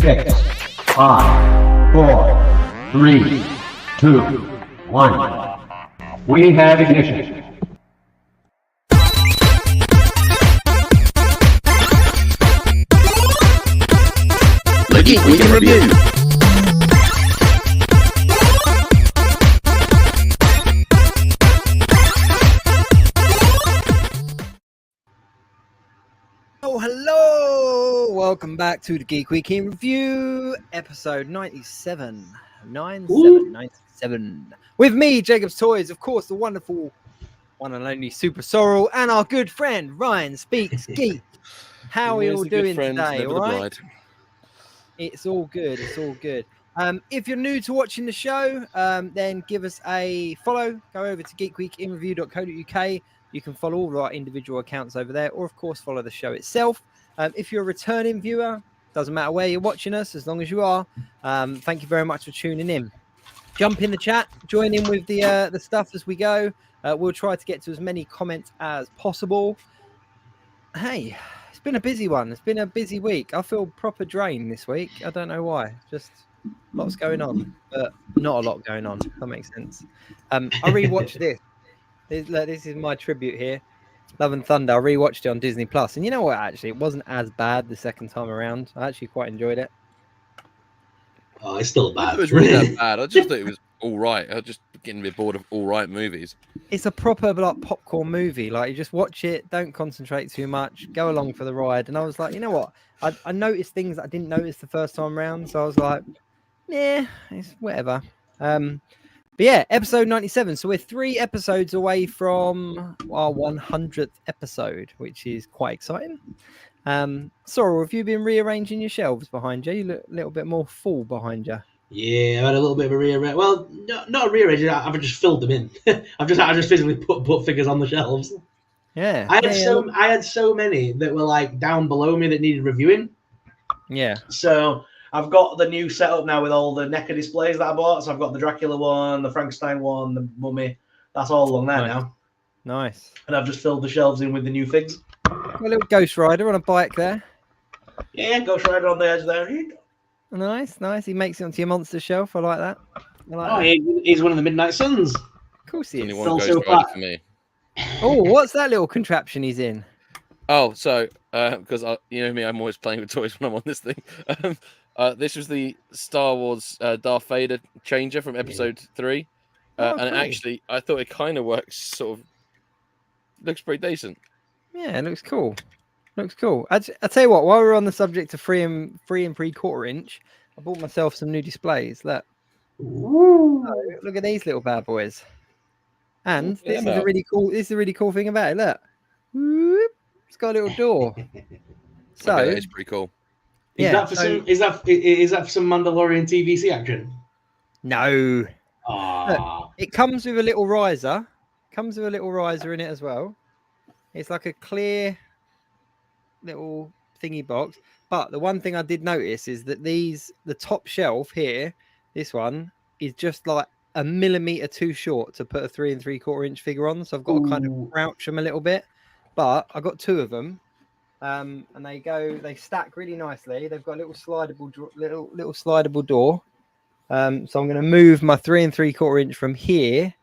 6, 5, 4, 3, 2, 1. We have ignition. The Geek Week in Review. Oh, hello! Welcome back to the Geek Week in Review, episode 97. 97. With me, Jacob's Toys, of course, the wonderful one and only SuperSorrell, and our good friend, Ryan Speaks Geek. How are we all doing today, all right? It's all good, it's all good. If you're new to watching the show, then give us a follow. Go over to geekweekinreview.co.uk. You can follow all our individual accounts over there, or of course follow the show itself. If you're a returning viewer, doesn't matter where you're watching us, as long as you are. Thank you very much for tuning in. Jump in the chat, join in with the stuff as we go. We'll try to get to as many comments as possible. Hey, it's been a busy one. It's been a busy week. I feel proper drained this week. I don't know why. Just lots going on, but not a lot going on. If that makes sense. I rewatched this. This is my tribute here. Love and Thunder. I rewatched it on Disney Plus, and you know what? Actually, it wasn't as bad the second time around. I actually quite enjoyed it. Oh, it's still bad. It was really that bad. I just thought it was all right. I was just getting a bit bored of all right movies. It's a proper like popcorn movie. Like you just watch it, don't concentrate too much, go along for the ride. And I was like, you know what? I noticed things that I didn't notice the first time around, so I was like, yeah, it's whatever. But yeah, episode 97. So we're 3 episodes away from our 100th episode, which is quite exciting. Sorrel, have you been rearranging your shelves behind you? You look a little bit more full behind you. Yeah, I've had a little bit of a rearrange. Well, not a rearrange. I've just filled them in. I just physically put figures on the shelves. Yeah, I had so many that were like down below me that needed reviewing. Yeah. So I've got the new setup now with all the NECA displays that I bought. So I've got the Dracula one, the Frankenstein one, the Mummy. That's all along there now. Nice. And I've just filled the shelves in with the new figs. A little Ghost Rider on a bike there. Yeah, Ghost Rider on the edge there. Nice. He makes it onto your monster shelf. I like that. That. He's one of the Midnight Suns. Of course he is. Only one Ghost Rider for me. Oh, what's that little contraption he's in? Oh, so because you know me, I'm always playing with toys when I'm on this thing. This was the Star Wars Darth Vader changer from Episode 3, and cool. Actually, I thought it kind of works. Sort of looks pretty decent. Yeah, it looks cool. I tell you what, while we're on the subject of 3 and 3/4 inch, I bought myself some new displays. Look, look at these little bad boys. And this is a really cool. This is a really cool thing about it. Look, whoop, it's got a little door. So okay, it's pretty cool. Is that for some Mandalorian TVC action? No. Look, it comes with a little riser. Comes with a little riser in it as well. It's like a clear little thingy box. But the one thing I did notice is that the top shelf here, this one, is just like a millimeter too short to put a 3 3/4 inch figure on. So I've got to kind of crouch them a little bit. But I got 2 of them. And they stack really nicely. They've got a little slidable door. So I'm going to move my 3 3/4 inch from here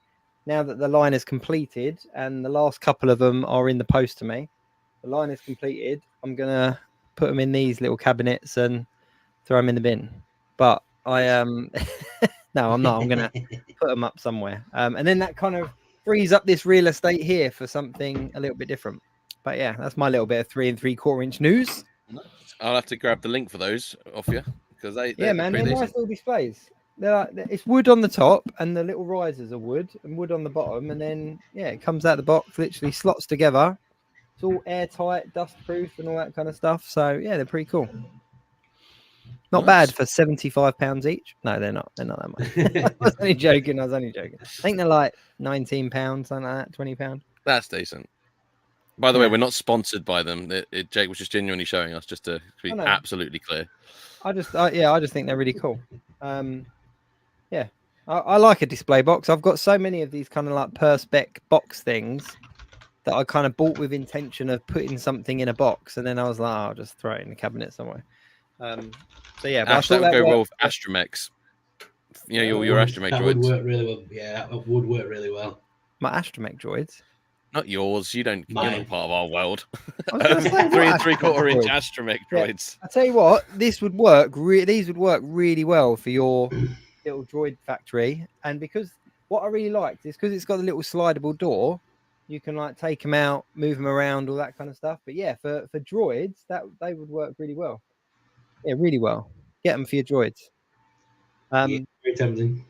now that the line is completed, and the last couple of them are in the post to me. The line is completed. I'm going to put them in these little cabinets and throw them in the bin. But I no, I'm not. I'm going to put them up somewhere. And then that kind of frees up this real estate here for something a little bit different. But yeah, that's my little bit of 3 3/4 inch news. I'll have to grab the link for those off you because they're nice little displays. They're like, it's wood on the top, and the little risers are wood and wood on the bottom, and then it comes out the box, literally slots together. It's all airtight, dust proof, and all that kind of stuff. So yeah, they're pretty cool. Not bad for £75 each. No, they're not. They're not that much. I was only joking. I think they're like £19, something like that, £20. That's decent. By the way, we're not sponsored by them. Jake was just genuinely showing us, just to be absolutely clear. I just think they're really cool. I like a display box. I've got so many of these kind of like Perspex box things that I kind of bought with intention of putting something in a box, and then I was like, I'll just throw it in the cabinet somewhere. So yeah, but Ash, that would go well with Astromechs. You know, your Astromech that droids. would work really well. Yeah, that would work really well. My Astromech droids. Not yours. You're not part of our world. I was gonna say, 3 what 3/4 inch Astromech Astromech droids. I tell you what, this would work. These would work really well for your little droid factory. And because what I really liked is because it's got a little slidable door, you can like take them out, move them around, all that kind of stuff. But yeah, for droids, that they would work really well. Yeah, really well. Get them for your droids. Yeah, very tempting.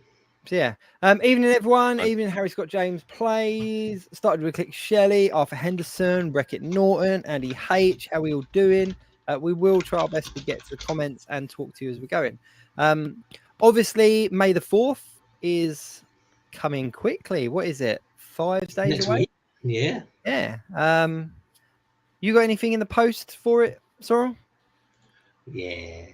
So yeah. Evening everyone. Evening Harry Scott James plays. Started with Click Shelley, Arthur Henderson, Breckett Norton, Andy H. How we all doing? We will try our best to get to the comments and talk to you as we're going. Obviously, May the 4th is coming quickly. What is it? 5 days Next away? week. Yeah. Yeah. You got anything in the post for it, Sorrel? Yeah.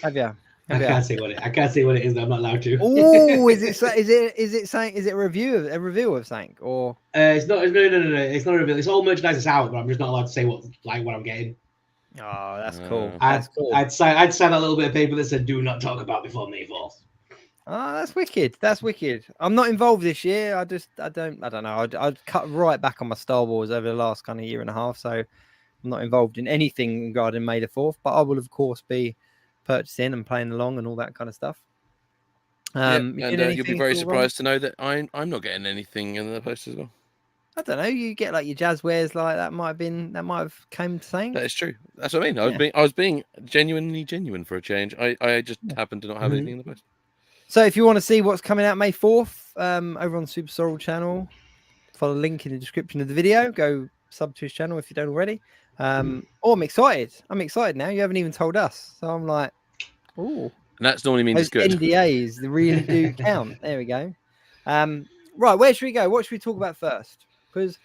Have you? I can't say what it is. I'm not allowed to. Oh, is it saying? Is it a review of something or? It's not. No. It's not a reveal. It's all merchandise is out, but I'm just not allowed to say what I'm getting. Oh, that's cool. I'd sign a little bit of paper that said "Do not talk about before May 4th." Oh, that's wicked. That's wicked. I'm not involved this year. I don't know. I'd cut right back on my Star Wars over the last kind of year and a half, so I'm not involved in anything regarding May the 4th. But I will, of course, be purchasing and playing along and all that kind of stuff. And you'll be very surprised to know that I'm not getting anything in the post as well. I don't know. You get like your Jazzwares, like that might have came to saying. That is true. That's what I mean. I was being genuine for a change. I just happened to not have anything in the post. So if you want to see what's coming out May 4th, over on SuperSorrell channel, follow the link in the description of the video. Go sub to his channel if you don't already. I'm excited. I'm excited now. You haven't even told us, so I'm like, oh. And that normally means it's good. NDAs really do count. There we go. Right, where should we go? What should we talk about first? Because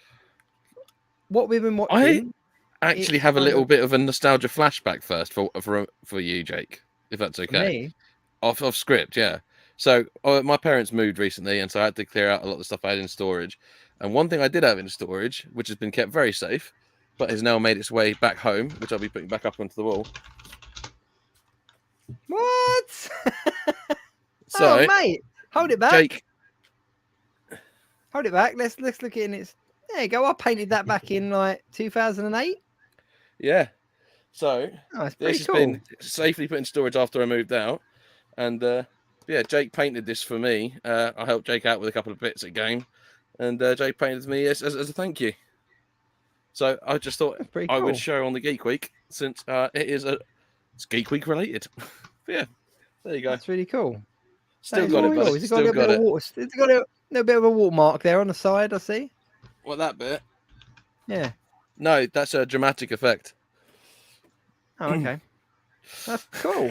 what we've been watching. I actually have a little bit of a nostalgia flashback first for you, Jake, if that's okay. Me? Off script, yeah. So my parents moved recently, and so I had to clear out a lot of the stuff I had in storage. And one thing I did have in storage, which has been kept very safe, but has now made its way back home, which I'll be putting back up onto the wall. What? So, mate, hold it back. Jake, hold it back. Let's look at it. In its. There you go. I painted that back in like 2008. Yeah. So this has been safely put in storage after I moved out, and Jake painted this for me. I helped Jake out with a couple of bits at game, and Jake painted me as a thank you. So I just thought I would show on the Geek Week since it's Geek Week related. Yeah, there you go. That's really cool. Still got it, buddy. It's got a little bit of a watermark there on the side. I see. What, that bit? Yeah. No, that's a dramatic effect. Oh, okay. That's cool.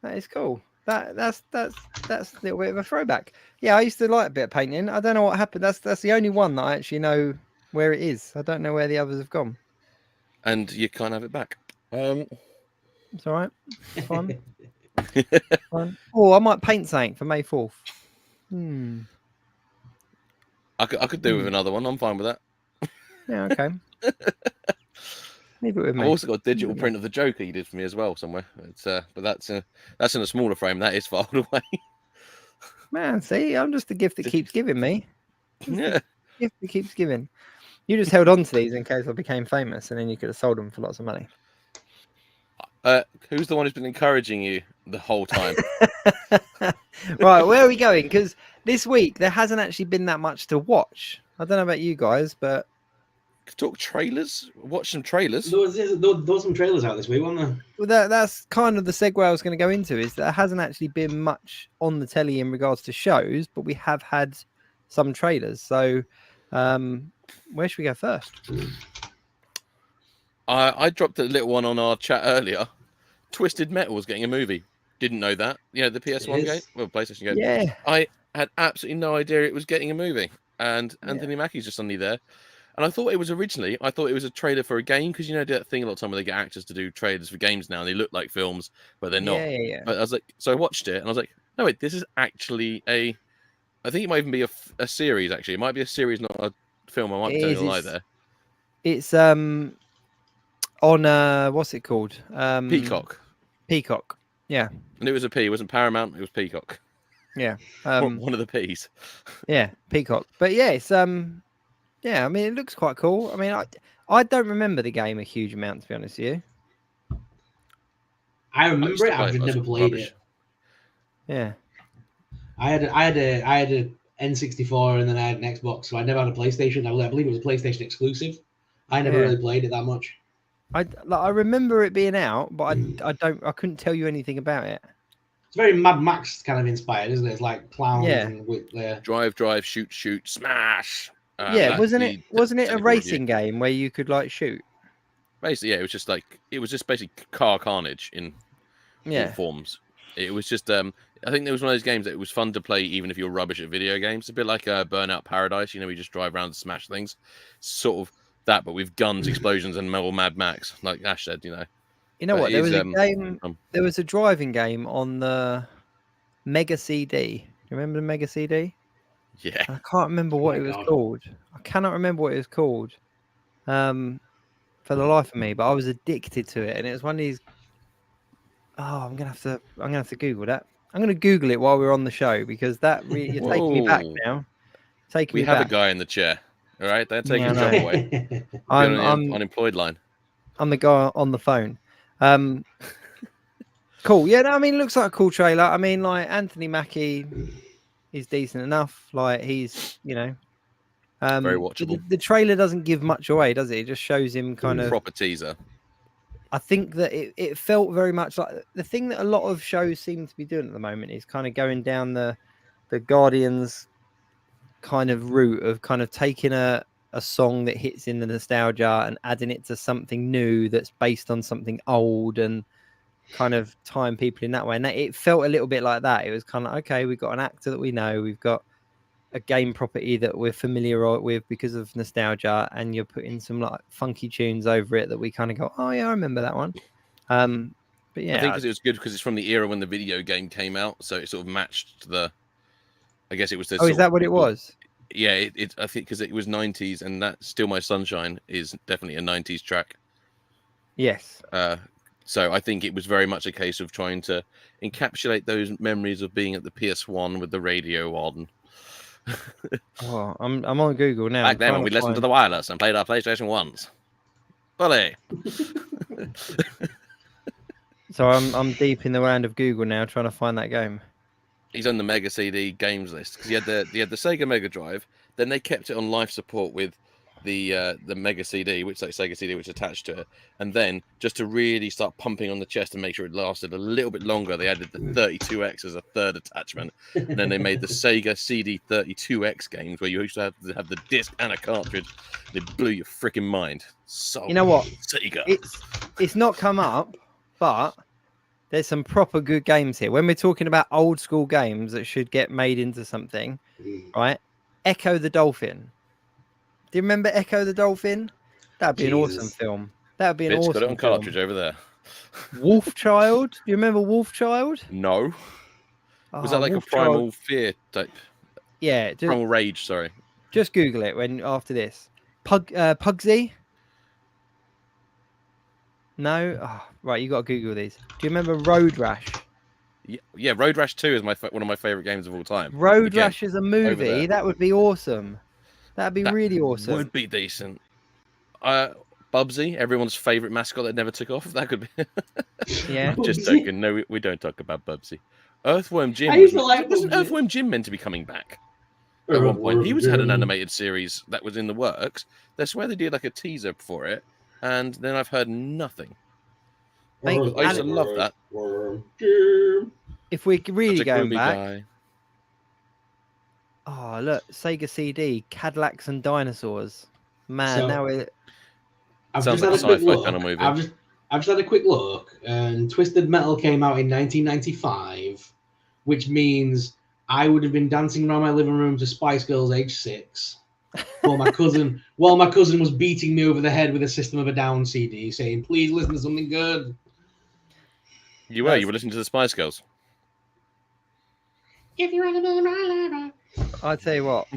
That is cool. That's a little bit of a throwback. Yeah, I used to like a bit of painting. I don't know what happened. That's the only one that I actually know where it is. I don't know where the others have gone. And you can't have it back. It's all right. It's fine. Fine. Oh, I might paint something for May 4th. I could do with another one. I'm fine with that. Yeah, okay. Leave it with me. I've also got a digital print of the Joker you did for me as well somewhere. But that's in a smaller frame. That is filed away. Man, see, I'm just the gift that keeps giving me. Yeah. Gift that keeps giving. You just held on to these in case I became famous, and then you could have sold them for lots of money. Who's the one who's been encouraging you the whole time? Right, where are we going? Because this week there hasn't actually been that much to watch. I don't know about you guys, but talk trailers. Watch some trailers. There was some trailers out this week, weren't there? Well, that's kind of the segue I was going to go into. Is there hasn't actually been much on the telly in regards to shows, but we have had some trailers. So, where should we go first? I dropped a little one on our chat earlier. Twisted Metal was getting a movie. Didn't know that. Yeah, the PS1 game, well, PlayStation game. Yeah. I had absolutely no idea it was getting a movie. And Anthony Mackie's just suddenly there. And I thought it was a trailer for a game, because you know that thing a lot of time where they get actors to do trailers for games now and they look like films, but they're not. Yeah. But I was like, so I watched it and I was like, no wait, this is actually I think it might even be a series. Actually, it might be a series, not a film. I might be telling a lie there. It's on what's it called? Peacock. Peacock. Yeah. And it was a P. It wasn't Paramount. It was Peacock. Yeah. One of the P's. Yeah, Peacock. But yeah, it's yeah. I mean, it looks quite cool. I mean, I don't remember the game a huge amount, to be honest with you. I remember it. I've just never played it. Yeah. I had a N64 and then I had an Xbox, so I never had a PlayStation. I believe it was a PlayStation exclusive. I never really played it that much. I remember it being out, but I couldn't tell you anything about it. It's very Mad Max kind of inspired, isn't it? It's like clowns and with the drive, shoot, smash. Yeah, wasn't it a racing game where you could like shoot? Basically, yeah, it was just basically car carnage in all forms. It was just I think there was one of those games that it was fun to play even if you're rubbish at video games. A bit like Burnout Paradise, you know, we just drive around and smash things. Sort of that, but with guns, explosions, and more Mad Max, like Ash said, you know. You know what? There was a game. There was a driving game on the Mega CD. You remember the Mega CD? Yeah. I can't remember what it was called. I cannot remember what it was called. For the life of me, but I was addicted to it, and it was one of these. Oh, I'm gonna have to Google that. I'm gonna Google it while we're on the show because that you're taking me back now. We have a guy in the chair. All right, don't take his job away. I'm on the unemployed line. I'm the guy on the phone. Cool. Yeah, no, I mean, it looks like a cool trailer. I mean, like Anthony Mackie is decent enough. Like he's, you know, very watchable. The trailer doesn't give much away, does it? It just shows him kind of proper teaser. I think that it felt very much like the thing that a lot of shows seem to be doing at the moment is kind of going down the Guardians kind of route of kind of taking a song that hits in the nostalgia and adding it to something new that's based on something old and kind of tying people in that way. And it felt a little bit like that. It was kind of, okay, we've got an actor that we know, we've got a game property that we're familiar with because of nostalgia, and you're putting some like funky tunes over it that we kind of go, oh yeah, I remember that one. But yeah, I think because it was good because it's from the era when the video game came out, so it sort of matched the. I guess it was the. Oh, is that what it was? Yeah, I think because it was 90s, and that "Still My Sunshine" is definitely a 90s track. Yes. So I think it was very much a case of trying to encapsulate those memories of being at the PS1 with the radio on. Oh, I'm on Google now. Back then, when we listened to the wireless and played our PlayStation 1s. Bully. So I'm deep in the round of Google now, trying to find that game. He's on the Mega CD games list because he had the Sega Mega Drive. Then they kept it on life support with the Mega CD, which like Sega CD, which attached to it. And then just to really start pumping on the chest and make sure it lasted a little bit longer, they added the 32X as a third attachment. And then they made the Sega CD 32X games where you used to have the disc and a cartridge. They blew your freaking mind. So you know what? Sega. It's not come up, but there's some proper good games here. When we're talking about old school games that should get made into something, right? Echo the Dolphin. Do you remember Echo the Dolphin? That'd be an awesome film. That'd be an awesome got it on cartridge over there. Wolf Child. Do you remember Wolf Child? No. Was that like Wolf a Primal Fear type? Yeah. Primal Rage, sorry. Just Google it after this. Pugsy? No? Oh, right, you got to Google these. Do you remember Road Rash? Yeah, Road Rash 2 is one of my favorite games of all time. Road Rash is a movie. That would be awesome. That'd be really awesome. Would be decent. Bubsy, everyone's favorite mascot that never took off. That could be. Yeah. Just joking. No, we don't talk about Bubsy. Earthworm Jim. Wasn't Earthworm Jim meant to be coming back? At one point, he had an animated series that was in the works. I swear they did like a teaser for it, and then I've heard nothing. I used to love that. If we're really going back. Oh, look, Sega CD, Cadillacs and Dinosaurs. Man, so, now it sounds like a sci-fi kind of movie. I've just had a quick look, and Twisted Metal came out in 1995, which means I would have been dancing around my living room to Spice Girls age 6, while my cousin was beating me over the head with a System of a Down CD, saying, "Please listen to something good." You were listening to the Spice Girls. If you want to be my lover. I'll tell you what.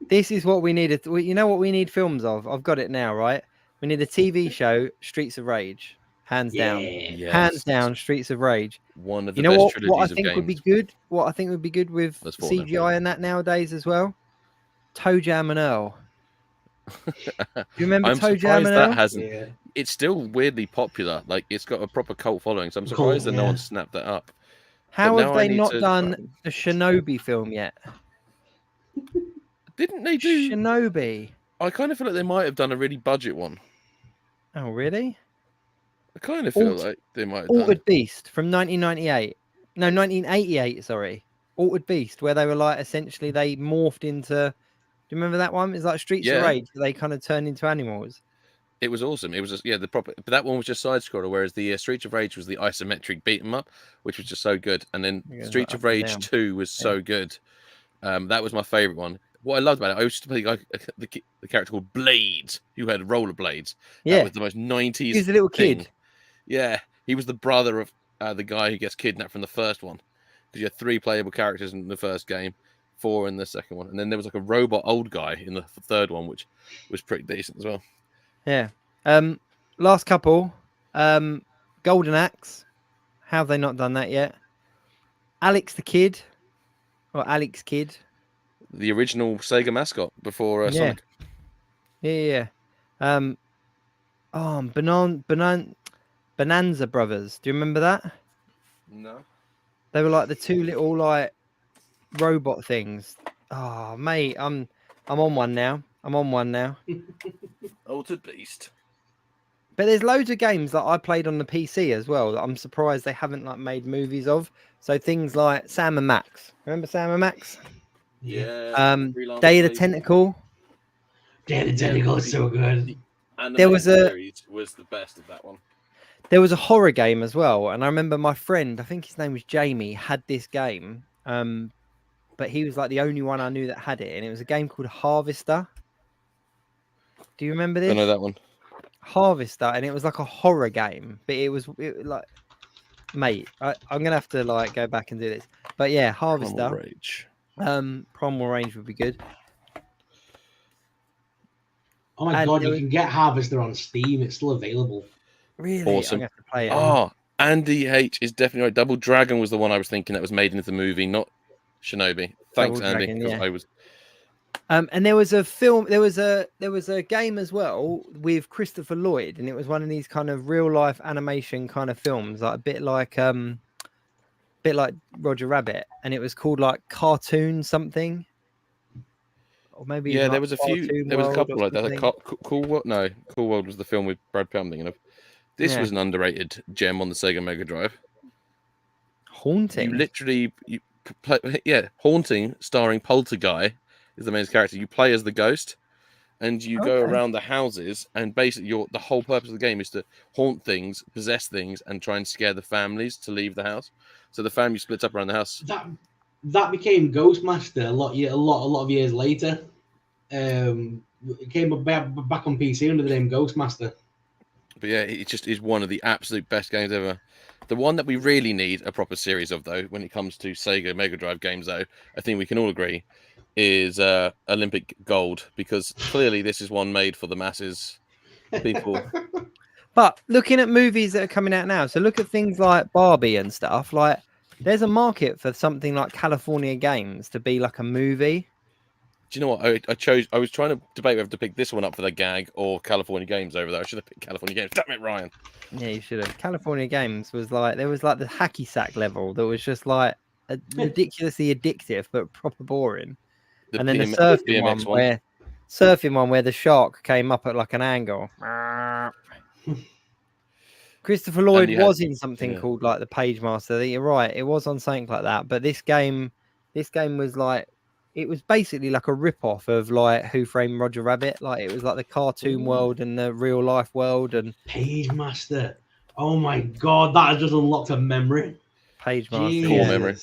This is what we needed. You know what we need films of? I've got it now, right? We need a TV show, Streets of Rage, hands down. Yes. Hands down, Streets of Rage. One of the You know best what I trilogies of think games. would be good? What I think would be good with That's Fortnite. CGI and that nowadays as well? Toe Jam and Earl. Do you remember I'm Toe Jam surprised and that Earl? hasn't. Yeah. It's still weirdly popular. Like it's got a proper cult following. So I'm surprised that no one snapped that up. How But have now I they need not to done try- the Shinobi film yet? Didn't they do? Shinobi. I kind of feel like they might have done a really budget one. Oh, really? I kind of feel Alt- like they might have done. Altered Beast from 1998. No, 1988, sorry. Altered Beast, where they were like, essentially, they morphed into... Do you remember that one? It's like Streets of Yeah. Rage. They kind of turned into animals. It was awesome. It was just, the proper, but that one was just side scroller, whereas the Streets of Rage was the isometric beat 'em up, which was just so good. And then Yeah, Streets like of up and Rage down. 2 was so good. That was my favorite one. What I loved about it, I used to play the character called Blades, who had rollerblades. Yeah. That was the most 90s. He was a little thing. kid. Yeah, he was the brother of the guy who gets kidnapped from the first one. Because you had 3 playable characters in the first game, 4 in the second one, and then there was like a robot old guy in the third one, which was pretty decent as well. Yeah. Last couple. Golden Axe. How have they not done that yet? Alex the Kid. Or Alex Kid. The original Sega mascot before Yeah. Sonic. Yeah. Bonanza Brothers. Do you remember that? No. They were like the 2 little like robot things. Oh, mate, I'm on one now. Altered Beast. But there's loads of games that I played on the PC as well that I'm surprised they haven't like made movies of. So things like Sam and Max. Remember Sam and Max? Yeah. Day of the Tentacle. Day of the Tentacle is so good. And There was a- series was the best of that one. There was a horror game as well, and I remember my friend, I think his name was Jamie, had this game. But he was like the only one I knew that had it, and it was a game called Harvester. Do you remember I this? know that one. Harvester, and it was like a horror game, but it was like, mate, I'm gonna have to like go back and do this. But yeah, Harvester. Primal Rage. Primal Range would be good. Oh my And god, there you was- can get Harvester on Steam. It's still available. Really, Awesome. I'm gonna have to play it. Oh, Andy H is definitely right. Double Dragon was the one I was thinking that was made into the movie, not Shinobi. Thanks, Double Andy. Dragon, 'Cause yeah. I was And there was a film. There was a game as well with Christopher Lloyd, and it was one of these kind of real life animation kind of films, like a bit like Roger Rabbit, and it was called like Cartoon something, or maybe there like was a few. Cartoon There was a World couple or like that. Like something. Cool World. No, Cool World was the film with Brad Pitt I'm thinking of. This Yeah. was an underrated gem on the Sega Mega Drive. Haunting. You literally, Haunting, starring Poltergeist is the main character. You play as the ghost, and you go Okay. around the houses, and basically, the whole purpose of the game is to haunt things, possess things, and try and scare the families to leave the house. So the family splits up around the house. That became Ghostmaster a lot of years later. It came back on PC under the name Ghostmaster. But yeah, it just is one of the absolute best games ever. The one that we really need a proper series of, though, when it comes to Sega Mega Drive games, though, I think we can all agree, is Olympic Gold, because clearly this is one made for the masses. People. But looking at movies that are coming out now, so look at things like Barbie and stuff. Like, there's a market for something like California Games to be like a movie. Do you know what? I was trying to debate whether to pick this one up for the gag or California Games over there. I should have picked California Games. Damn it, Ryan. Yeah, you should have. California Games was like, there was like the hacky sack level that was just like ridiculously addictive but proper boring. And then the surfing one where the shark came up at like an angle. Christopher Lloyd was in something called like the Page Master. You're right, it was on something like that. But this game was like, it was basically like a rip-off of like Who Framed Roger Rabbit. Like it was like the cartoon world and the real life world. And Page Master. Oh my god, that has just unlocked a memory. Page Master. Cool memory.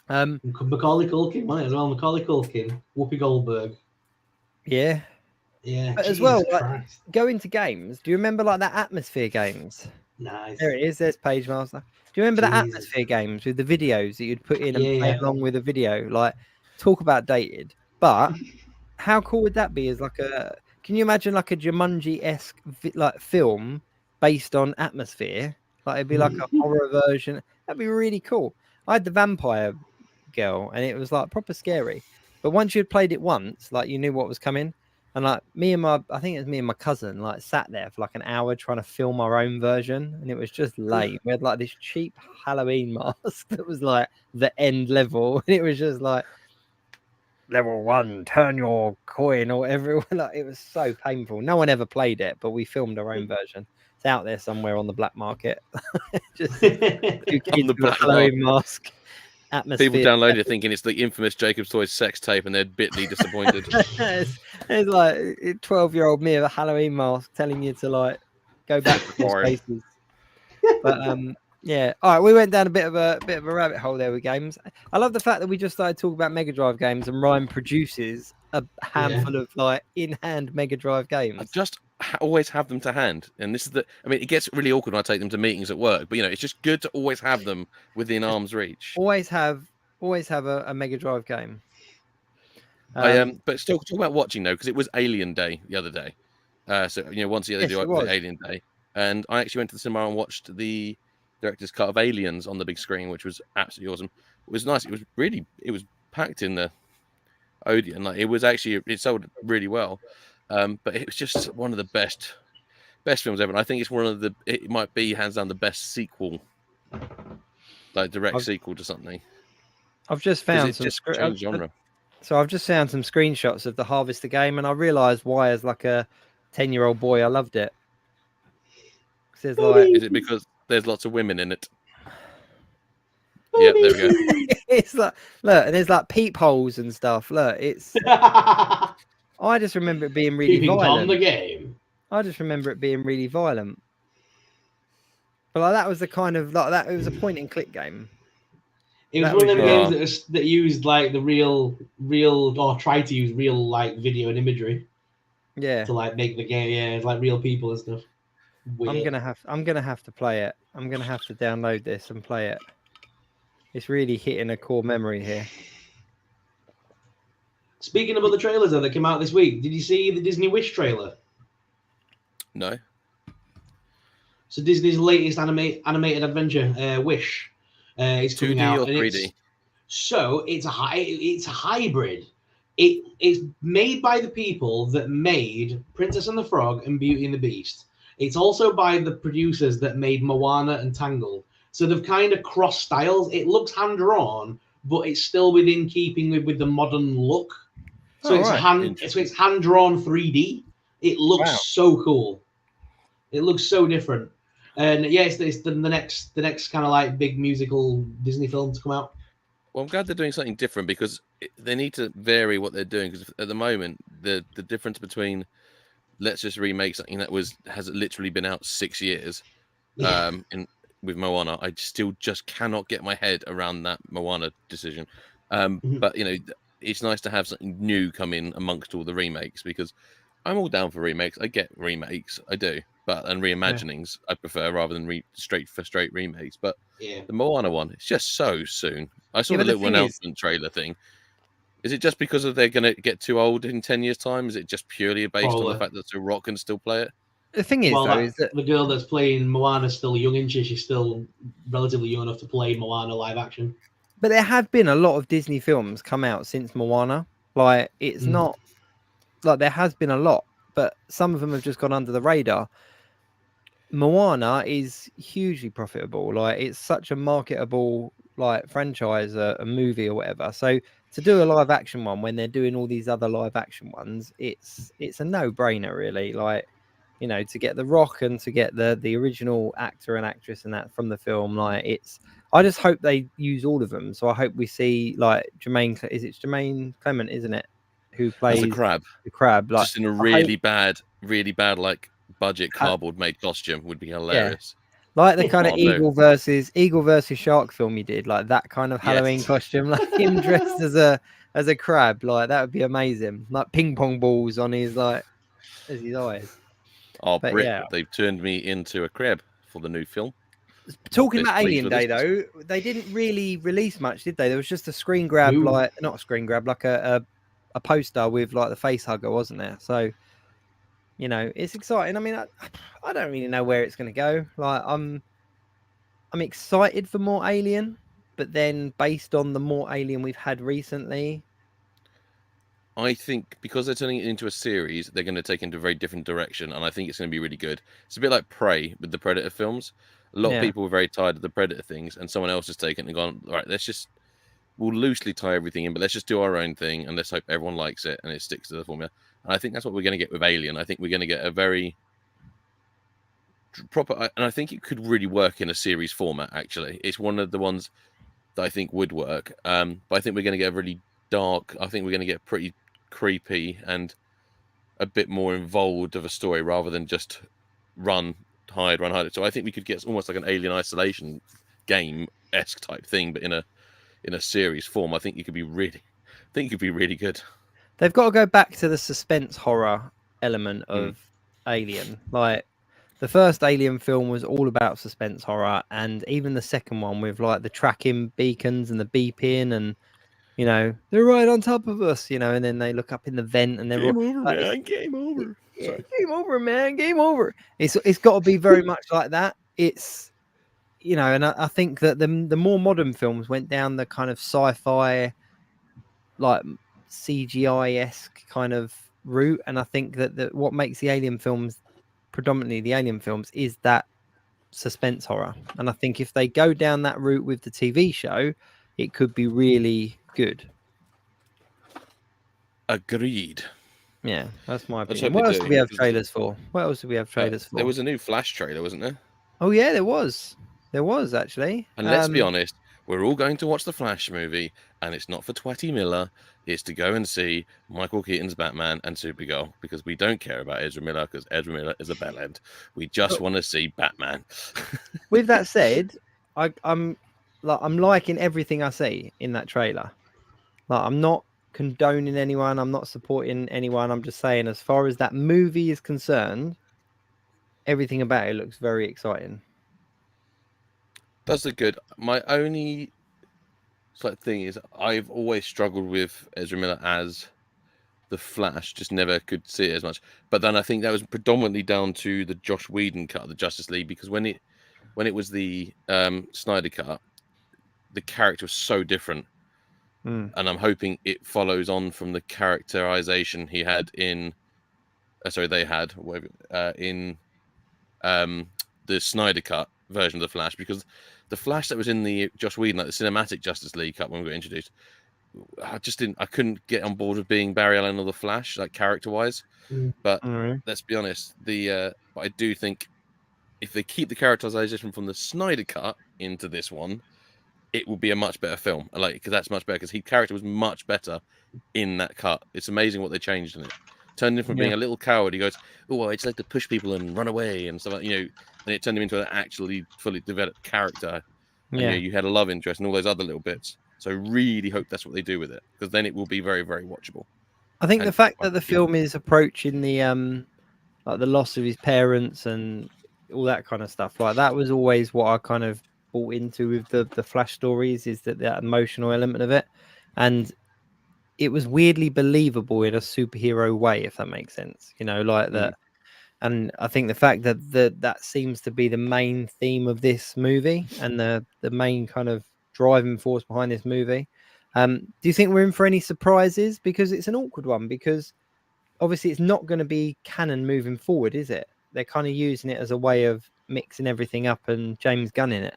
Macaulay Culkin, might as well. Macaulay Culkin, Whoopi Goldberg. Yeah. Yeah. But as Jesus well, like, Christ. going to games. Do you remember like that Atmosphere games? Nice. There it is. There's Page Master. Do you remember the Atmosphere games with the videos that you'd put in and play along with a video? Like, talk about dated. But how cool would that be as like a... Can you imagine like a Jumanji-esque like film based on atmosphere? Like it'd be like a horror version. That'd be really cool. I had the vampire girl, and it was like proper scary. But once you'd played it once, like you knew what was coming. And like I think it was me and my cousin, like sat there for like an hour trying to film our own version, and it was just lame. We had like this cheap Halloween mask that was like the end level, and it was just like level 1, turn your coin or whatever. Like it was so painful. No one ever played it, but we filmed our own version. It's out there somewhere on the black market. Just 2 kids with a Halloween mask. Atmosphere. People download it thinking it's the infamous Jacob's Toys sex tape, and they're bitterly disappointed. it's like 12-year-old me with a Halloween mask telling you to like go back to spaces. But yeah, all right. We went down a bit of a rabbit hole there with games. I love the fact that we just started talking about Mega Drive games, and Ryan produces a handful of like in-hand Mega Drive games. I just always have them to hand, and this is it gets really awkward when I take them to meetings at work, but it's just good to always have them within arm's reach. Always have a Mega Drive game. But still talk about watching though, because it was Alien Day the other day. So once a year they do Alien Day, and I actually went to the cinema and watched the director's cut of Aliens on the big screen, which was absolutely awesome. It was nice. It was packed in the Odeon. Like it sold really well. But it was just one of the best films ever. And I think it's it might be hands down the best sequel, like direct sequel to something. I've just found some genre. So I've just found some screenshots of the Harvester game, and I realised why, as like a 10-year-old boy, I loved it. Is it because there's lots of women in it? Yeah, there we go. It's like, look, and there's like peepholes and stuff. Look, it's. I just remember it being really violent. The game. I just remember it being really violent. But like that was the kind of like that. It was a point-and-click game. It was one of them games that used like the real, or tried to use real like video and imagery. Yeah. To like make the game, it's like real people and stuff. Weird. I'm gonna have to play it. I'm gonna have to download this and play it. It's really hitting a core memory here. Speaking of other trailers that came out this week, did you see the Disney Wish trailer? No. So Disney's latest animated adventure, Wish, is coming 2D out. or 3D? It's a hybrid. It's made by the people that made Princess and the Frog and Beauty and the Beast. It's also by the producers that made Moana and Tangled. So they've kind of crossed styles. It looks hand-drawn, but it's still within keeping with the modern look. So it's hand-drawn 3D. It looks so cool. It looks so different. And yeah, it's the next kind of like big musical Disney film to come out. Well, I'm glad they're doing something different, because they need to vary what they're doing. Because at the moment, the difference between let's just remake something that has literally been out 6 years, with Moana, I still just cannot get my head around that Moana decision. But it's nice to have something new come in amongst all the remakes, because I'm all down for remakes. I get remakes, I do, and reimaginings I prefer rather than straight remakes. But the Moana one, it's just so soon. I saw the little announcement trailer thing. Is it just because they're going to get too old in 10 years' time? Is it just purely based on the fact that The Rock can still play it? The thing is, is that the girl that's playing Moana is still young, isn't she? She's still relatively young enough to play Moana live action. But there have been a lot of Disney films come out since Moana. Like, it's not like there has been a lot, but some of them have just gone under the radar. Moana is hugely profitable. Like, it's such a marketable like franchise, a movie or whatever. So to do a live action one when they're doing all these other live action ones, it's a no-brainer, really. Like, to get The Rock and to get the original actor and actress and that from the film, like I just hope they use all of them. So I hope we see like Jermaine Clement, isn't it? Who plays the crab. The crab, like just in a really bad like budget cardboard made costume would be hilarious. Like the kind of Eagle versus Shark film you did, like that kind of Halloween costume, like him dressed as a crab, like that would be amazing. Like ping pong balls on his as his eyes. Oh, Brit, they've turned me into a crab for the new film. Talking about Alien Day, though, they didn't really release much, did they? There was just a screen grab, not a screen grab, like a poster with like the face hugger, wasn't there? So You know, it's exciting. I mean, I don't really know where it's going to go. Like, I'm excited for more Alien, but then based on the more Alien we've had recently, I think because they're turning it into a series, they're going to take it into a very different direction, and I think it's going to be really good. It's a bit like Prey with the Predator films. A lot of yeah. people were very tired of the Predator things, and someone else has taken it and gone, all right, we'll loosely tie everything in, but let's just do our own thing, and let's hope everyone likes it and it sticks to the formula. And I think that's what we're going to get with Alien. I think we're going to get a very proper, and I think it could really work in a series format. Actually, it's one of the ones that I think would work. But I think we're going to get a really dark. I think we're going to get pretty creepy and a bit more involved of a story rather than just run, hide, run, hide. So I think we could get almost like an Alien Isolation game-esque type thing, but in a series form. I think it could be really good. They've got to go back to the suspense horror element of Alien. Like, the first Alien film was all about suspense horror, and even the second one with like the tracking beacons and the beeping, and you know, they're right on top of us, you know, and then they look up in the vent and they're Game all, over, like, man. Game over. Yeah, game over, man. Game over. It's got to be very much like that. It's, you know, and I think that the more modern films went down the kind of sci-fi, like CGI-esque kind of route, and I think that what makes the Alien films, predominantly the Alien films, is that suspense horror. And I think if they go down that route with the TV show, it could be really good. Agreed. Yeah, that's my Let's opinion. hope What they else do, do we have because trailers for? What else do we have trailers for? there was a new Flash trailer, wasn't there? Oh yeah, there was. There was actually. And let's be honest, we're all going to watch the Flash movie, and it's not for Twatty Miller. It's to go and see Michael Keaton's Batman and Supergirl, because we don't care about Ezra Miller, because Ezra Miller is a bellend. We just want to see Batman. With that said, I'm liking everything I see in that trailer. Like, I'm not condoning anyone. I'm not supporting anyone. I'm just saying, as far as that movie is concerned, everything about it looks very exciting. That's a good. My only slight thing is I've always struggled with Ezra Miller as the Flash, just never could see it as much. But then I think that was predominantly down to the Joss Whedon cut of the Justice League, because when it was the Snyder cut, the character was so different. And I'm hoping it follows on from the characterization he had in in the Snyder cut version of the Flash, because the Flash that was in the Joss Whedon, like the cinematic Justice League cut when we got introduced, I couldn't get on board with being Barry Allen or the Flash, like character wise. But let's be honest, but I do think if they keep the characterization from the Snyder cut into this one, it will be a much better film. Like, because that's much better, because his character was much better in that cut. It's amazing what they changed in it. Turned him from being a little coward. He goes, "Oh, I just like to push people and run away and stuff," you know. And it turned him into an actually fully developed character. And, you know, you had a love interest and all those other little bits. So I really hope that's what they do with it, because then it will be very, very watchable. I think the fact that the film is approaching the like the loss of his parents and all that kind of stuff, like that was always what I kind of bought into with the Flash stories, is that emotional element of it, and it was weirdly believable in a superhero way, if that makes sense, you know, like that. And I think the fact that that seems to be the main theme of this movie, and the main kind of driving force behind this movie. Do you think we're in for any surprises? Because it's an awkward one, because obviously it's not going to be canon moving forward, is it? They're kind of using it as a way of mixing everything up and James Gunn in it.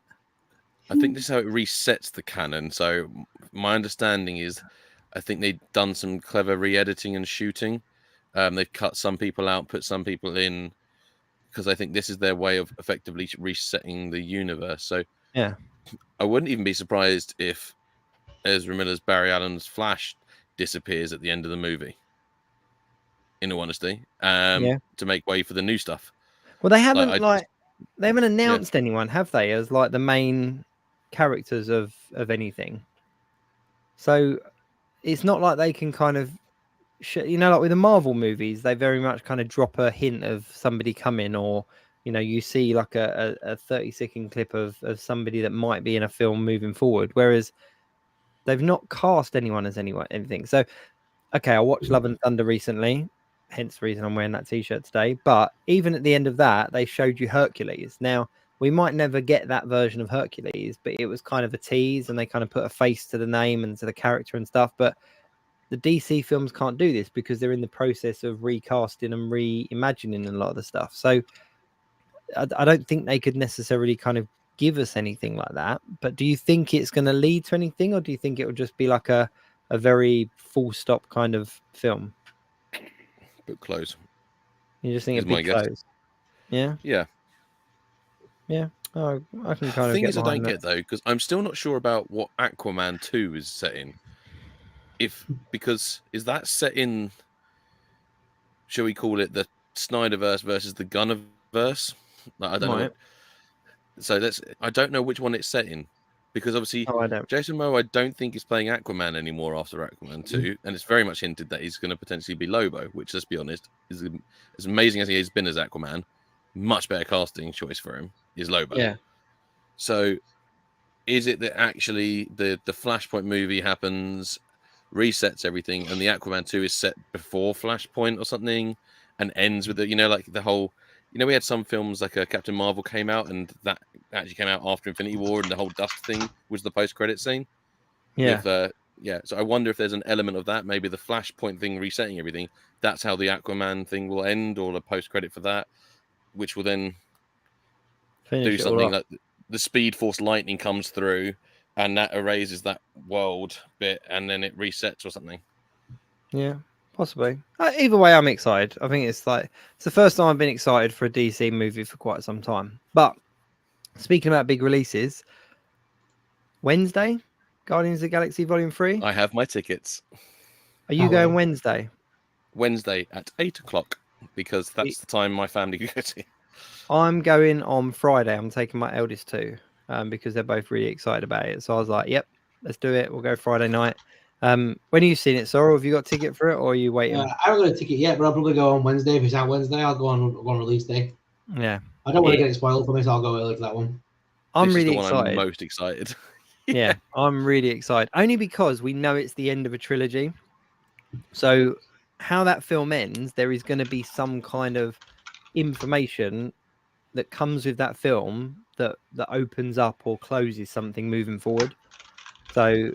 I think this is how it resets the canon. So my understanding is, I think they've done some clever re-editing and shooting. They've cut some people out, put some people in, because I think this is their way of effectively resetting the universe. So yeah, I wouldn't even be surprised if Ezra Miller's Barry Allen's Flash disappears at the end of the movie, in all honesty, to make way for the new stuff. Well, they haven't they haven't announced anyone, have they, as like the main characters of anything. So it's not like they can kind of, you know, like with the Marvel movies, they very much kind of drop a hint of somebody coming, or, you know, you see like a 30-second clip of somebody that might be in a film moving forward, whereas they've not cast anyone as anything. So, okay, I watched Love and Thunder recently. hence the reason I'm wearing that t-shirt today. But even at the end of that, they showed you Hercules. Now, we might never get that version of Hercules, but it was kind of a tease, and they kind of put a face to the name and to the character and stuff. But the DC films can't do this because they're in the process of recasting and reimagining a lot of the stuff. So I don't think they could necessarily kind of give us anything like that. But do you think it's going to lead to anything, or do you think it will just be like a very full stop kind of film? Book close. You just think Is it'd be my guess. close? Yeah. Yeah. Yeah. Oh, I can kind The of thing get is, I behind don't that. get though, because I'm still not sure about what Aquaman 2 is set in. Because is that set in? Shall we call it the Snyderverse versus the Gunnerverse? Like, I don't know. Right. So I don't know which one it's set in, because obviously Oh, I don't. Jason Momoa, I don't think is playing Aquaman anymore after Aquaman 2, and it's very much hinted that he's going to potentially be Lobo, which, let's be honest, is as amazing as he has been as Aquaman, much better casting choice for him is Lobo. Yeah. So is it that actually the Flashpoint movie happens, resets everything, and the Aquaman 2 is set before Flashpoint or something, and ends with like the whole, we had some films like Captain Marvel came out, and that actually came out after Infinity War, and the whole dust thing was the post-credit scene. Yeah. So I wonder if there's an element of that, maybe the Flashpoint thing resetting everything, that's how the Aquaman thing will end, or the post-credit for that, which will then Finish do it all something off. like the Speed Force lightning comes through and that erases that world bit, and then it resets or something. Yeah, possibly. Either way, I'm excited. I think it's the first time I've been excited for a DC movie for quite some time. But speaking about big releases, Wednesday, Guardians of the Galaxy Volume 3. I have my tickets. Are you going Wednesday? Wednesday at 8:00, because that's the time my family can go to. I'm going on Friday. I'm taking my eldest too, because they're both really excited about it. So I was like, "Yep, let's do it. We'll go Friday night." When are you seeing it, Sorrel? Have you got a ticket for it, or are you waiting? I haven't got a ticket yet, but I'll probably go on Wednesday. If it's out Wednesday, I'll go on release day. Yeah, I don't want to get it spoiled for me, so I'll go early for that one. I'm This really is the one excited. I'm most excited. Yeah, I'm really excited. Only because we know it's the end of a trilogy. So how that film ends, there is going to be some kind of information that comes with that film that opens up or closes something moving forward. So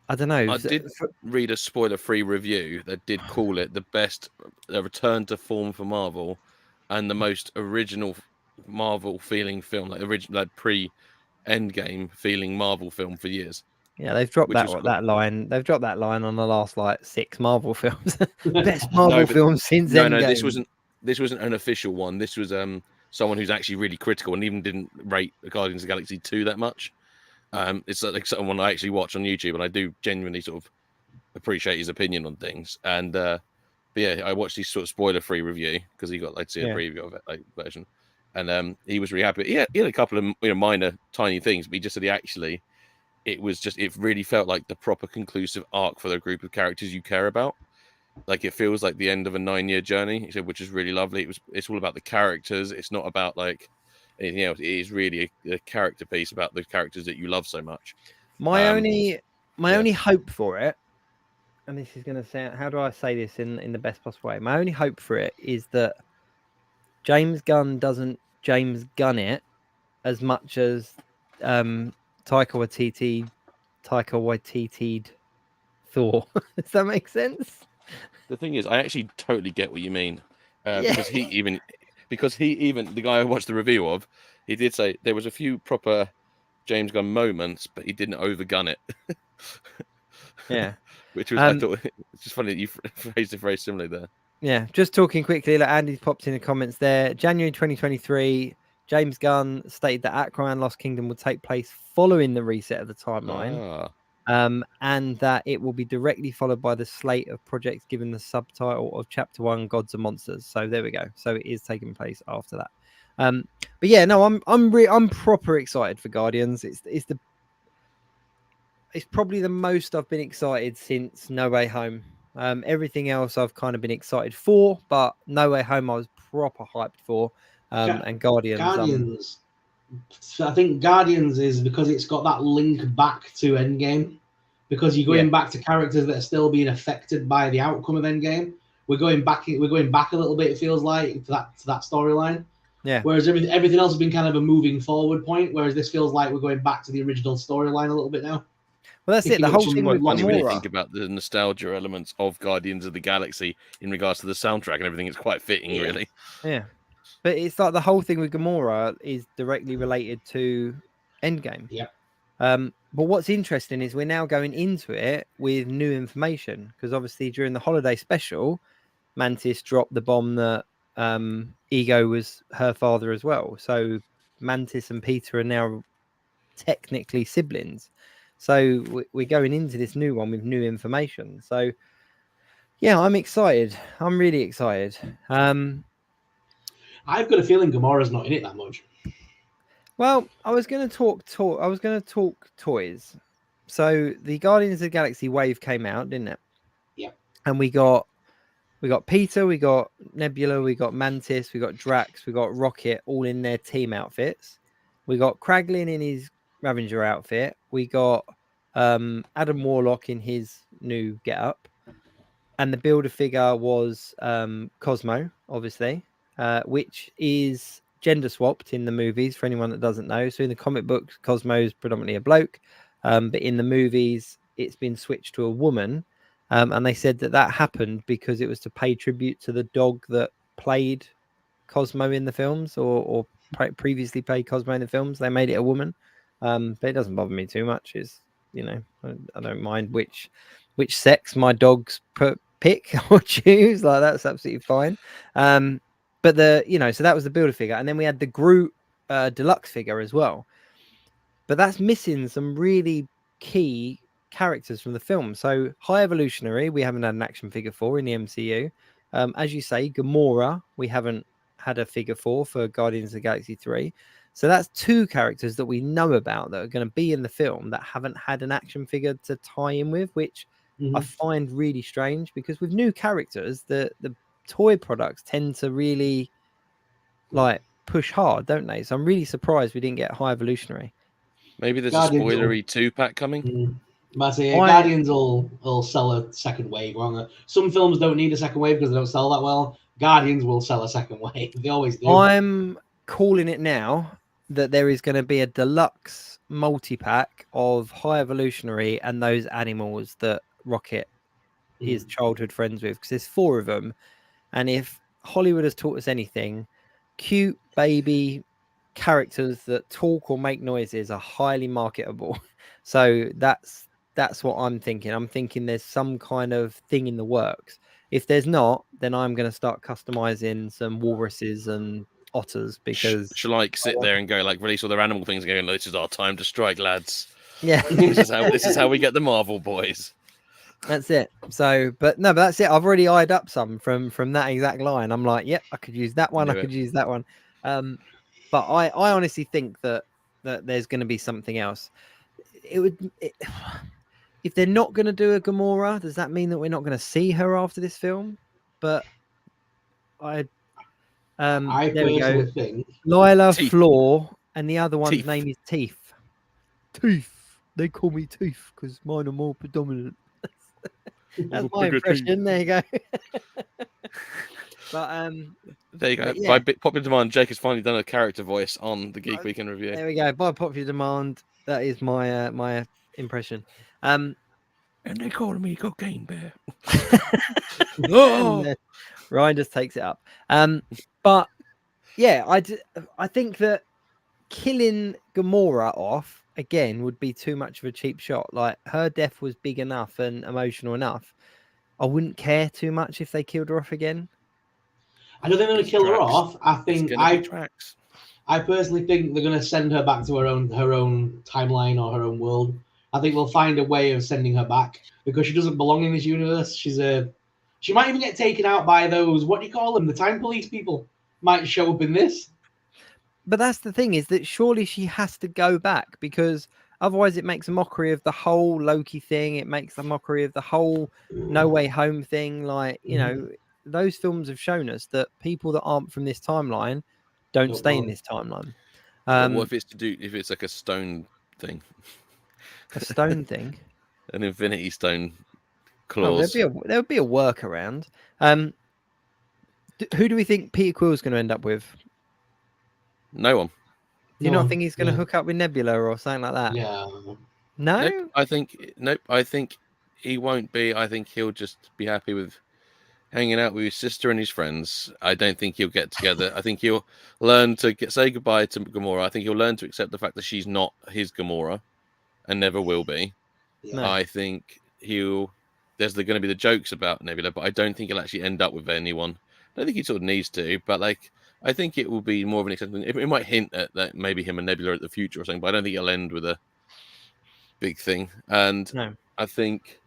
I don't know. I did read a spoiler-free review that did call it the best return to form for Marvel, and the most original Marvel feeling film, like pre-Endgame feeling Marvel film for years. Yeah, they've dropped that line. They've dropped that line on the last 6 Marvel films. Best Marvel film since Endgame. No, this wasn't an official one. This was someone who's actually really critical and even didn't rate Guardians of the Galaxy 2 that much. It's like someone I actually watch on YouTube, and I do genuinely sort of appreciate his opinion on things. And but yeah, I watched his sort of spoiler-free review because he got to see a preview of it, version, and he was really happy. He had a couple of minor, tiny things, but he just said it really felt like the proper conclusive arc for the group of characters you care about. Like, it feels like the end of a 9-year journey, he said, which is really lovely. It's all about the characters. It's not about anything else. It is really a character piece about the characters that you love so much. My only hope for it, and this is going to sound, how do I say this in the best possible way? My only hope for it is that James Gunn doesn't James Gunn it as much as Taika Waititi'd Thor. Does that make sense? The thing is, I actually totally get what you mean, because he even the guy I watched the review of, he did say there was a few proper James Gunn moments, but he didn't overgun it. Yeah, which was I thought it's just funny that you phrased it very similarly there. Yeah, just talking quickly, like Andy popped in the comments there. January 2023, James Gunn stated that Aquaman Lost Kingdom will take place following the reset of the timeline. And that it will be directly followed by the slate of projects given the subtitle of Chapter 1, Gods and Monsters. So there we go. So it is taking place after that. But yeah, no, I'm proper excited for Guardians. It's probably the most I've been excited since No Way Home. Everything else I've kind of been excited for, but No Way Home I was proper hyped for. And Guardians. I think Guardians is because it's got that link back to Endgame. because you're going back to characters that are still being affected by the outcome of Endgame. We're going back a little bit, it feels like, to that storyline. Yeah. Whereas everything else has been kind of a moving forward point, whereas this feels like we're going back to the original storyline a little bit now. Well, that's it. The whole thing with funny when you Gamora. think about the nostalgia elements of Guardians of the Galaxy in regards to the soundtrack and everything. It's quite fitting, really. Yeah. But it's like the whole thing with Gamora is directly related to Endgame. Yeah. But what's interesting is we're now going into it with new information, because obviously during the holiday special, Mantis dropped the bomb that Ego was her father as well. So Mantis and Peter are now technically siblings. So we're going into this new one with new information. So yeah, I'm excited. I'm really excited. I've got a feeling Gamora's not in it that much. Well, I was going to talk toys. So the Guardians of the Galaxy wave came out, didn't it? Yeah. And we got Peter, we got Nebula, we got Mantis, we got Drax, we got Rocket, all in their team outfits. We got Kraglin in his Ravenger outfit. We got Adam Warlock in his new getup, and the builder figure was Cosmo, obviously, which is gender swapped in the movies for anyone that doesn't know. So in the comic books, Cosmo's predominantly a bloke, but in the movies, it's been switched to a woman. And they said that happened because it was to pay tribute to the dog that played Cosmo in the films, or previously played Cosmo in the films. They made it a woman, but it doesn't bother me too much. It's, you know, I don't mind which sex my dogs pick or choose. Like, that's absolutely fine. But so that was the builder figure, and then we had the Groot deluxe figure as well. But that's missing some really key characters from the film. So High Evolutionary, we haven't had an action figure for in the MCU. As you say, Gamora, we haven't had a figure for Guardians of the Galaxy 3. So that's two characters that we know about that are going to be in the film that haven't had an action figure to tie in with, which I find really strange, because with new characters, the toy products tend to really like push hard, don't they? So I'm really surprised we didn't get High Evolutionary. Maybe there's a spoilery 2-pack coming. Guardians will sell a second wave, won't they? Some films don't need a second wave because they don't sell that well. Guardians will sell a second wave. They always do. I'm calling it now that there is going to be a deluxe multi-pack of High Evolutionary and those animals that Rocket is childhood friends with, because there's 4 of them. And if Hollywood has taught us anything, cute baby characters that talk or make noises are highly marketable. So that's what I'm thinking. I'm thinking there's some kind of thing in the works. If there's not, then I'm going to start customizing some walruses and otters, because shall I sit there and go like release all their animal things and go, this is our time to strike, lads. Yeah. this is how we get the Marvel boys. That's it. So, but that's it. I've already eyed up some from that exact line. I'm like, yep, I could use that one. I could use that one. But I honestly think that there's going to be something else. If they're not going to do a Gamora, does that mean that we're not going to see her after this film? But I personally think Lila Teeth. Floor, and the other one's Teeth. name is Teeth. Teeth. They call me Teeth because mine are more predominant. That's my impression. There you go. But there you go. Yeah. By popular demand, Jake has finally done a character voice on the Geek Weekend Review. There we go. By popular demand, that is my my impression. And they call me Cocaine Bear. Ryan just takes it up. But yeah, I think that killing Gamora off again would be too much of a cheap shot. Like, her death was big enough and emotional enough. I wouldn't care too much if they killed her off again. I don't think they're going to kill her off. I personally think they're going to send her back to her own timeline or her own world. I think they'll find a way of sending her back, because she doesn't belong in this universe. She might even get taken out by those, what do you call them? The time police people might show up in this. But that's the thing, is that surely she has to go back, because otherwise it makes a mockery of the whole Loki thing. It makes a mockery of the whole No Way Home thing. Like, you know, those films have shown us that people that aren't from this timeline don't stay in this timeline. What if it's like a stone thing? A stone thing? an Infinity Stone Oh, clause. there would be a workaround. Who do we think Peter Quill's going to end up with? No one. Do you not think he's going to hook up with Nebula or something like that? Yeah. No. Nope. I think he won't be. I think he'll just be happy with hanging out with his sister and his friends. I don't think he'll get together. I think he'll learn to say goodbye to Gamora. I think he'll learn to accept the fact that she's not his Gamora and never will be. No. I think there's going to be the jokes about Nebula, but I don't think he'll actually end up with anyone. I don't think he sort of needs to, but like I think it will be more of an acceptance. It might hint at that maybe him and Nebula at the future or something, but I don't think it'll end with a big thing. And No. I think,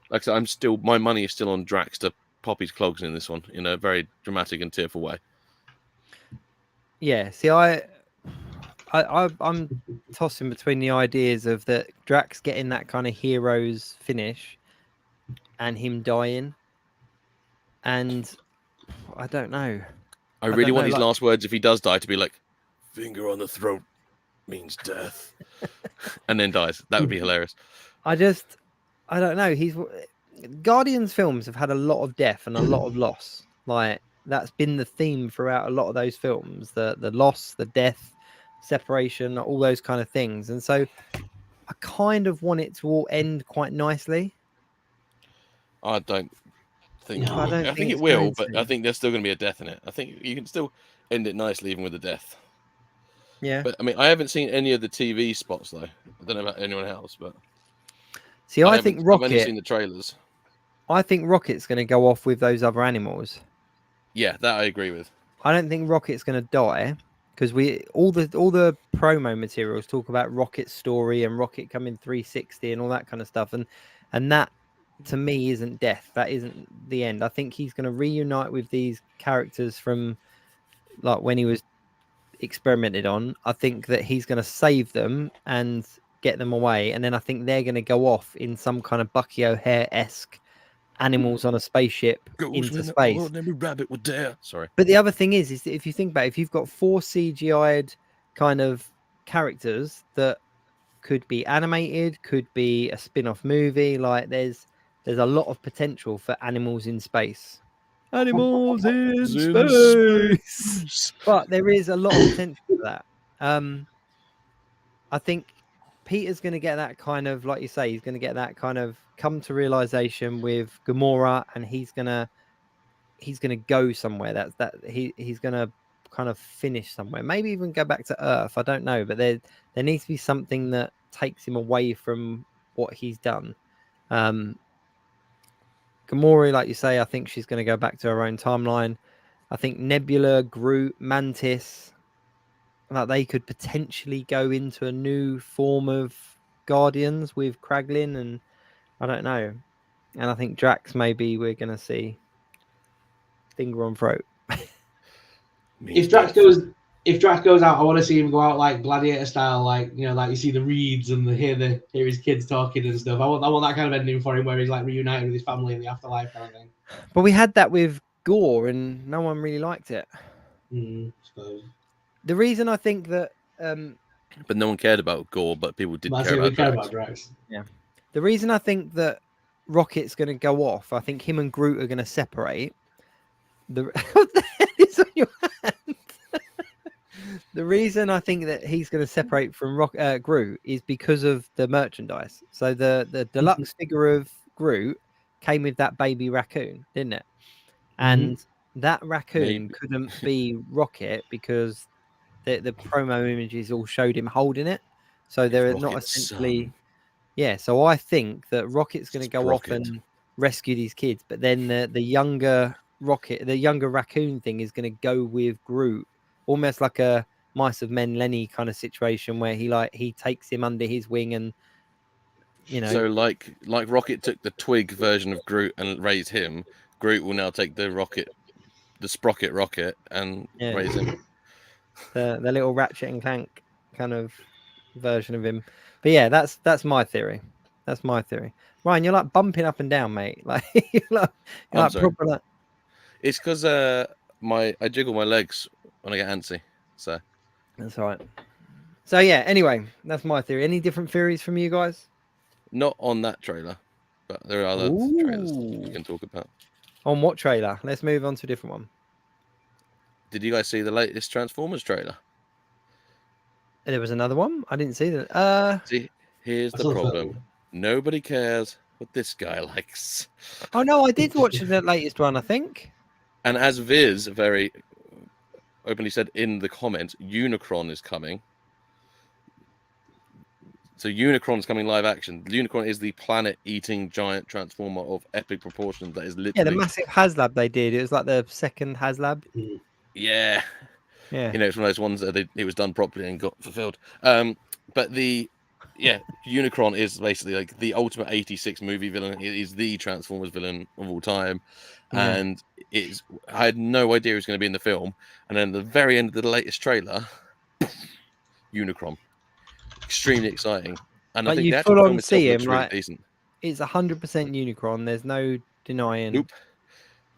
like I said, my money is still on Drax to pop his clogs in this one in a very dramatic and tearful way. Yeah. See, I'm tossing between the ideas of that Drax getting that kind of hero's finish and him dying, and I don't know. I really want his last words, if he does die, to be like, "Finger on the throat means death," and then dies. That would be hilarious. I don't know. Guardians films have had a lot of death and a lot of loss. Like that's been the theme throughout a lot of those films: the loss, the death, separation, all those kind of things. And so, I kind of want it to all end quite nicely. I don't think. No. I think it will, but I think there's still going to be a death in it. I think you can still end it nicely, even with a death. Yeah. But I mean, I haven't seen any of the TV spots though. I don't know about anyone else, but see, I think Rocket. I've only seen the trailers. I think Rocket's going to go off with those other animals. Yeah, that I agree with. I don't think Rocket's going to die because all the promo materials talk about Rocket's story and Rocket coming 360 and all that kind of stuff, and that to me isn't death. That isn't the end. I think he's going to reunite with these characters from like when he was experimented on. I think that he's going to save them and get them away, and then I think they're going to go off in some kind of Bucky O'Hare-esque animals on a spaceship into space. Rabbit would dare. Sorry. But the other thing is that if you think about it, if you've got 4 CGI'd kind of characters that could be animated, could be a spin-off movie, like there's a lot of potential for animals in space. Animals in space. But there is a lot of potential for that. I think Peter's going to get that kind of, like you say, he's going to get that kind of come to realization with Gamora, and he's gonna go somewhere. He's gonna kind of finish somewhere. Maybe even go back to Earth. I don't know, but there needs to be something that takes him away from what he's done. Gamora, like you say, I think she's going to go back to her own timeline. I think Nebula, Groot, Mantis, like they could potentially go into a new form of Guardians with Kraglin, and I don't know. And I think Drax, maybe we're going to see finger on throat. If Drax goes out, I want to see him go out like Gladiator style, like like you see the reeds and hear his kids talking and stuff. I want that kind of ending for him, where he's like reunited with his family in the afterlife kind of thing. But we had that with Gore, and no one really liked it. Suppose. The reason I think that, but no one cared about Gore, but people did care about Drax. Yeah. The reason I think that Rocket's going to go off, I think him and Groot are going to separate. What the hell is on your hand? The reason I think that he's going to separate from Groot is because of the merchandise. So the deluxe figure of Groot came with that baby raccoon, didn't it? And that raccoon couldn't be Rocket because the promo images all showed him holding it. So they're not essentially... Yeah, so I think that Rocket's going to go off and rescue these kids, but then the younger Rocket, the younger raccoon thing is going to go with Groot, almost like a Mice of Men Lenny kind of situation where he takes him under his wing and So like Rocket took the Twig version of Groot and raised him, Groot will now take the Sprocket Rocket and raise him. The little Ratchet and Clank kind of version of him. But yeah, that's my theory. That's my theory. Ryan, you're like bumping up and down, mate. Like you're like proper like... It's because I jiggle my legs when I get antsy. So that's all right. So yeah, anyway, that's my theory. Any different theories from you guys? Not on that trailer, but there are other trailers we can talk about. On what trailer? Let's move on to a different one. Did you guys see the latest Transformers trailer? There was another one. I didn't see that. See, here's the problem. Nobody cares what this guy likes. Oh no, I did watch the latest one, I think. And as Viz very openly said in the comments, Unicron is coming. So Unicron's coming live action. Unicron is the planet-eating giant transformer of epic proportions that is literally... Yeah, the massive HasLab they did. It was like the second HasLab. Yeah. Yeah. You know, it's one of those ones that it was done properly and got fulfilled. But Unicron is basically like the ultimate 86 movie villain. It is the Transformers villain of all time. Yeah. And I had no idea he was going to be in the film. And then at the very end of the latest trailer, Unicron. Extremely exciting. And I think the actual film itself looks really decent. It's 100% Unicron. There's no denying. Nope.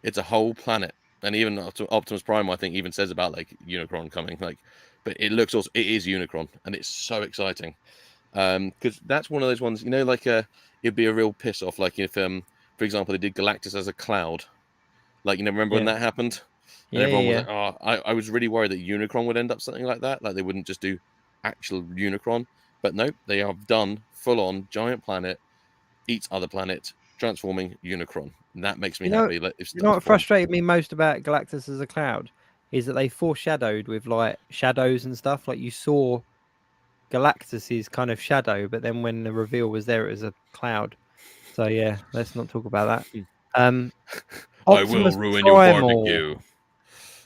It's a whole planet. And even Optimus Prime, I think, even says about like Unicron coming. But it looks also, it is Unicron, and it's so exciting. Because that's one of those ones, you know, like it'd be a real piss off. Like if, for example, they did Galactus as a cloud. Like, you know, remember when that happened? And everyone was like, oh, I was really worried that Unicron would end up something like that. Like they wouldn't just do actual Unicron. But no, they have done full-on giant planet, eats other planet, transforming Unicron. And that makes me happy. Like, you know what frustrated me most about Galactus as a cloud is that they foreshadowed with like shadows and stuff. Like you saw Galactus's kind of shadow, but then when the reveal was there, it was a cloud. So yeah, let's not talk about that. I will ruin your barbecue.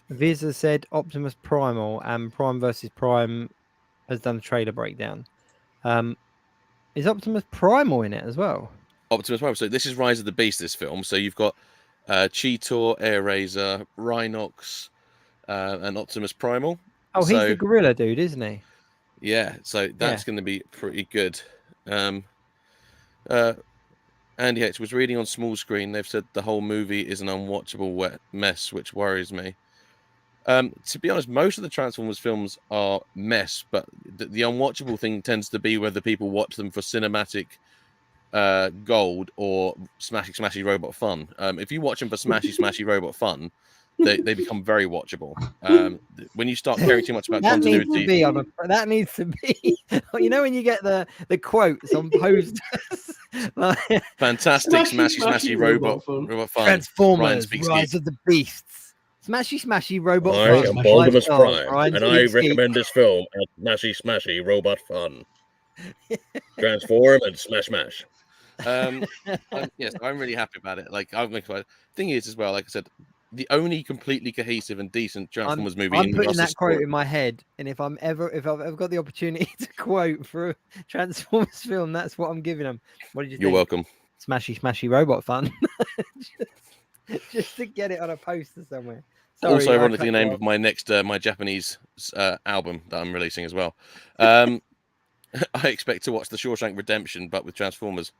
Viz said Optimus Primal and Prime versus Prime has done a trailer breakdown. Is Optimus Primal in it as well? Optimus Primal. So this is Rise of the Beast, this film. So you've got Cheetor, Airraiser, Rhinox, and Optimus Primal. Oh, he's the gorilla dude, isn't he? Yeah, so that's going to be pretty good. And yeah, it was reading on small screen. They've said the whole movie is an unwatchable mess, which worries me. To be honest, most of the Transformers films are mess, but the unwatchable thing tends to be whether people watch them for cinematic gold or smashy robot fun. If you watch them for smashy robot fun, they become very watchable. When you start caring too much about continuity, that needs to be. You know when you get the quotes on posters, like, fantastic smashy robot fun. Transformers, Rise of the Beasts. Smashy robot fun. I am Optimus Prime, and I recommend this film as smashy robot fun. Transform and smash. Yes, I'm really happy about it. Like, I'm excited. Thing is, as well, like I said, the only completely cohesive and decent Transformers movie. I'm putting that quote in my head, and if I've ever got the opportunity to quote for a Transformers film, that's what I'm giving them. What did you think? You're welcome. Smashy robot fun. just to get it on a poster somewhere. Sorry, also, ironically, the name of my next my Japanese album that I'm releasing as well. I expect to watch The Shawshank Redemption, but with Transformers.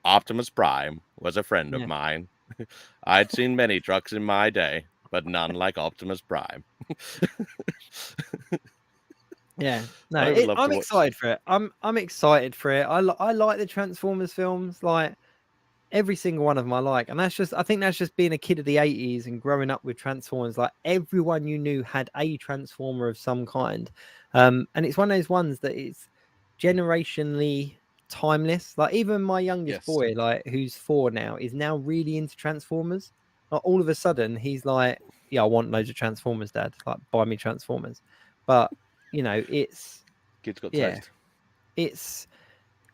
Optimus Prime was a friend of mine. I'd seen many trucks in my day, but none like Optimus Prime. Yeah, no, I'm excited for it. I'm excited for it. I like the Transformers films, like every single one of them I like, and I think that's just being a kid of the 80s and growing up with Transformers. Like everyone you knew had a Transformer of some kind, and it's one of those ones that is generationally timeless. Like even my youngest boy, like who's 4 now, is now really into Transformers. Like all of a sudden he's like, yeah, I want loads of Transformers, Dad. Like buy me Transformers. But you know, it's kids got taste.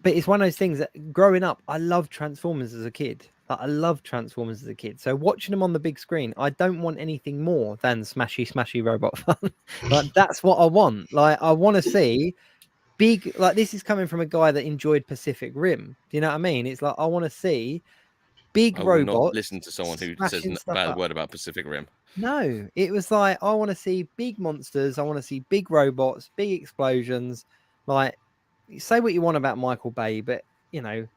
But it's one of those things that growing up, I loved Transformers as a kid. Like I loved Transformers as a kid. So watching them on the big screen, I don't want anything more than smashy robot fun. Like that's what I want. Like I want to see big, like this is coming from a guy that enjoyed Pacific Rim. Do you know what I mean? It's like I want to see big robots. Not listen to someone who says a bad word about Pacific Rim. No, it was like I want to see big monsters. I want to see big robots, big explosions. Like say what you want about Michael Bay, but you know,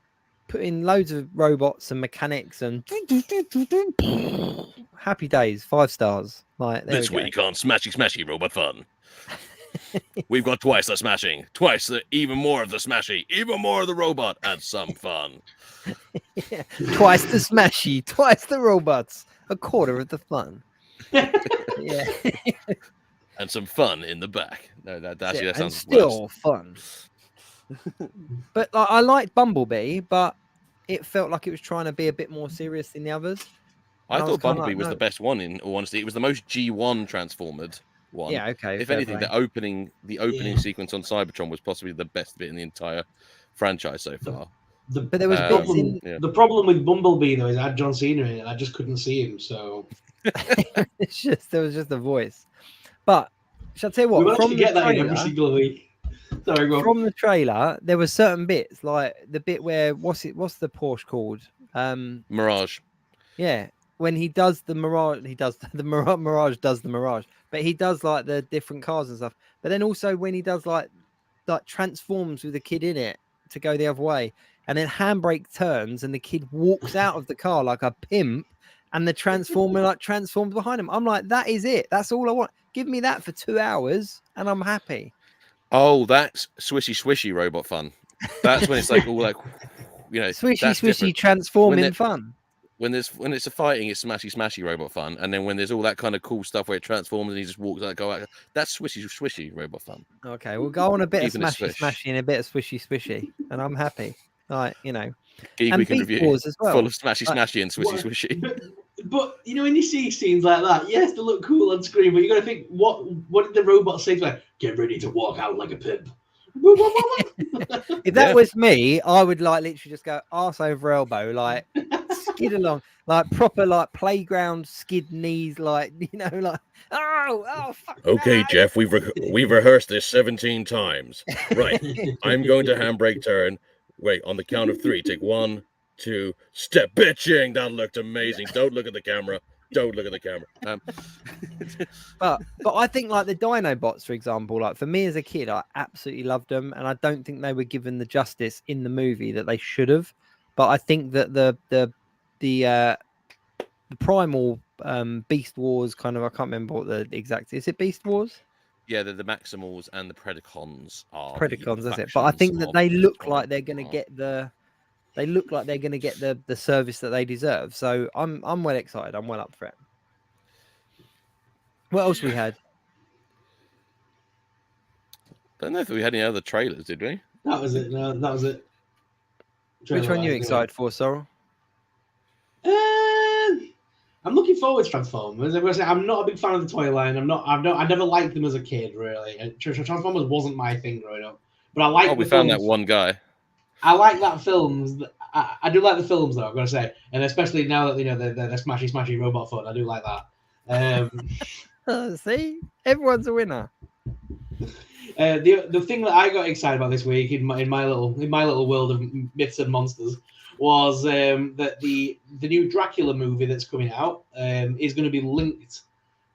put in loads of robots and mechanics and happy days, 5 stars. Like this week on smashy robot fun. We've got twice the smashing, even more of the smashy, even more of the robot, and some fun. Yeah. Twice the smashy, twice the robots, a quarter of the fun. Yeah. And some fun in the back. No, that actually that and sounds still worse. fun. But like, I liked Bumblebee, but it felt like it was trying to be a bit more serious than the others. I thought Bumblebee like, was no. the best one. In all honesty, it was the most G1 transformed one. Yeah, okay. If fair anything, play. the opening sequence on Cybertron was possibly the best bit in the entire franchise so far. But there was bits in. The problem with Bumblebee though is I had John Cena in it. I just couldn't see him. So there was just a voice. But shall I tell you what? we From to get the that in every trailer, single week. Sorry, go on. from the trailer, there were certain bits like the bit where what's the Porsche called? Mirage. Yeah, when he does the Mirage, he does the Mirage does the Mirage, but he does like the different cars and stuff. But then also when he does like transforms with the kid in it to go the other way, and then handbrake turns and the kid walks out of the car like a pimp, and the transformer like transforms behind him. I'm like, that is it. That's all I want. Give me that for 2 hours, and I'm happy. Oh, that's swishy robot fun. That's when it's like all like, swishy transforming fun. When it's a fighting, it's smashy robot fun, and then when there's all that kind of cool stuff where it transforms and he just walks out, go out, that's swishy robot fun. Okay, we'll go on a bit of smashy and a bit of swishy, and I'm happy. Like, Geek and we can Beast review Wars as well. full of smashy and swishy. But when you see scenes like that, yes, they look cool on screen, but you got to think, what did the robot say? Like, get ready to walk out like a pimp. If that was me, I would like literally just go arse over elbow, like skid along, like proper like playground skid knees, like like oh fuck. Okay, no. Jeff, we've rehearsed this 17 times. Right, I'm going to handbrake turn. Wait, on the count of 3, take 1, 2, step bitching. That looked amazing. Don't look at the camera. Don't look at the camera. But I think like the Dinobots, for example, like for me as a kid, I absolutely loved them, and I don't think they were given the justice in the movie that they should have. But I think that the primal Beast Wars kind of, I can't remember what the exact is. It Beast Wars? Yeah, the Maximals and the Predacons are Predacons, that's it. But I think that they look like they're going to get the service that they deserve. So I'm well excited. I'm well up for it. What else we had? Don't know if we had any other trailers, did we? That was it. No, that was it. Which one are you excited for, Sorrel? I'm looking forward to Transformers. I'm not a big fan of the toy line. I never liked them as a kid, really. Transformers wasn't my thing growing up. But I like. Oh, we found that one guy. I like that films. I do like the films, though. I've got to say, and especially now that they're smashy robot fun. I do like that. See, everyone's a winner. The thing that I got excited about this week in my little world of myths and monsters was that the new Dracula movie that's coming out is going to be linked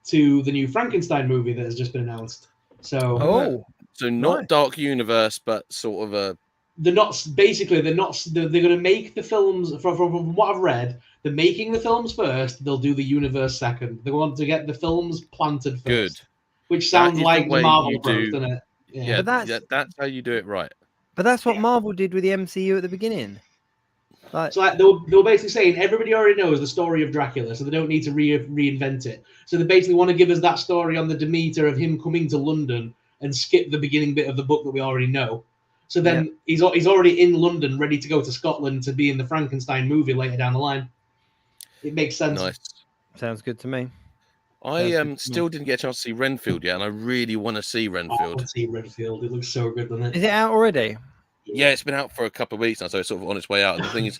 to the new Frankenstein movie that has just been announced. So, so not Dark Universe, but sort of they're going to make the films from what I've read. They're making the films first. They'll do the universe second. They want to get the films planted first. Good. Which sounds like the Marvel approach, doesn't it? Yeah, that's how you do it right. But that's what Marvel did with the MCU at the beginning. They were basically saying everybody already knows the story of Dracula, so they don't need to reinvent it. So they basically want to give us that story on the Demeter of him coming to London and skip the beginning bit of the book that we already know. So then he's already in London, ready to go to Scotland to be in the Frankenstein movie later down the line. It makes sense. Nice. Sounds good to me. I still didn't get a chance to see Renfield yet, and I really want to see Renfield. I want to see Renfield. It looks so good, doesn't it? Is it out already? Yeah, it's been out for a couple of weeks now, so it's sort of on its way out. And the thing is,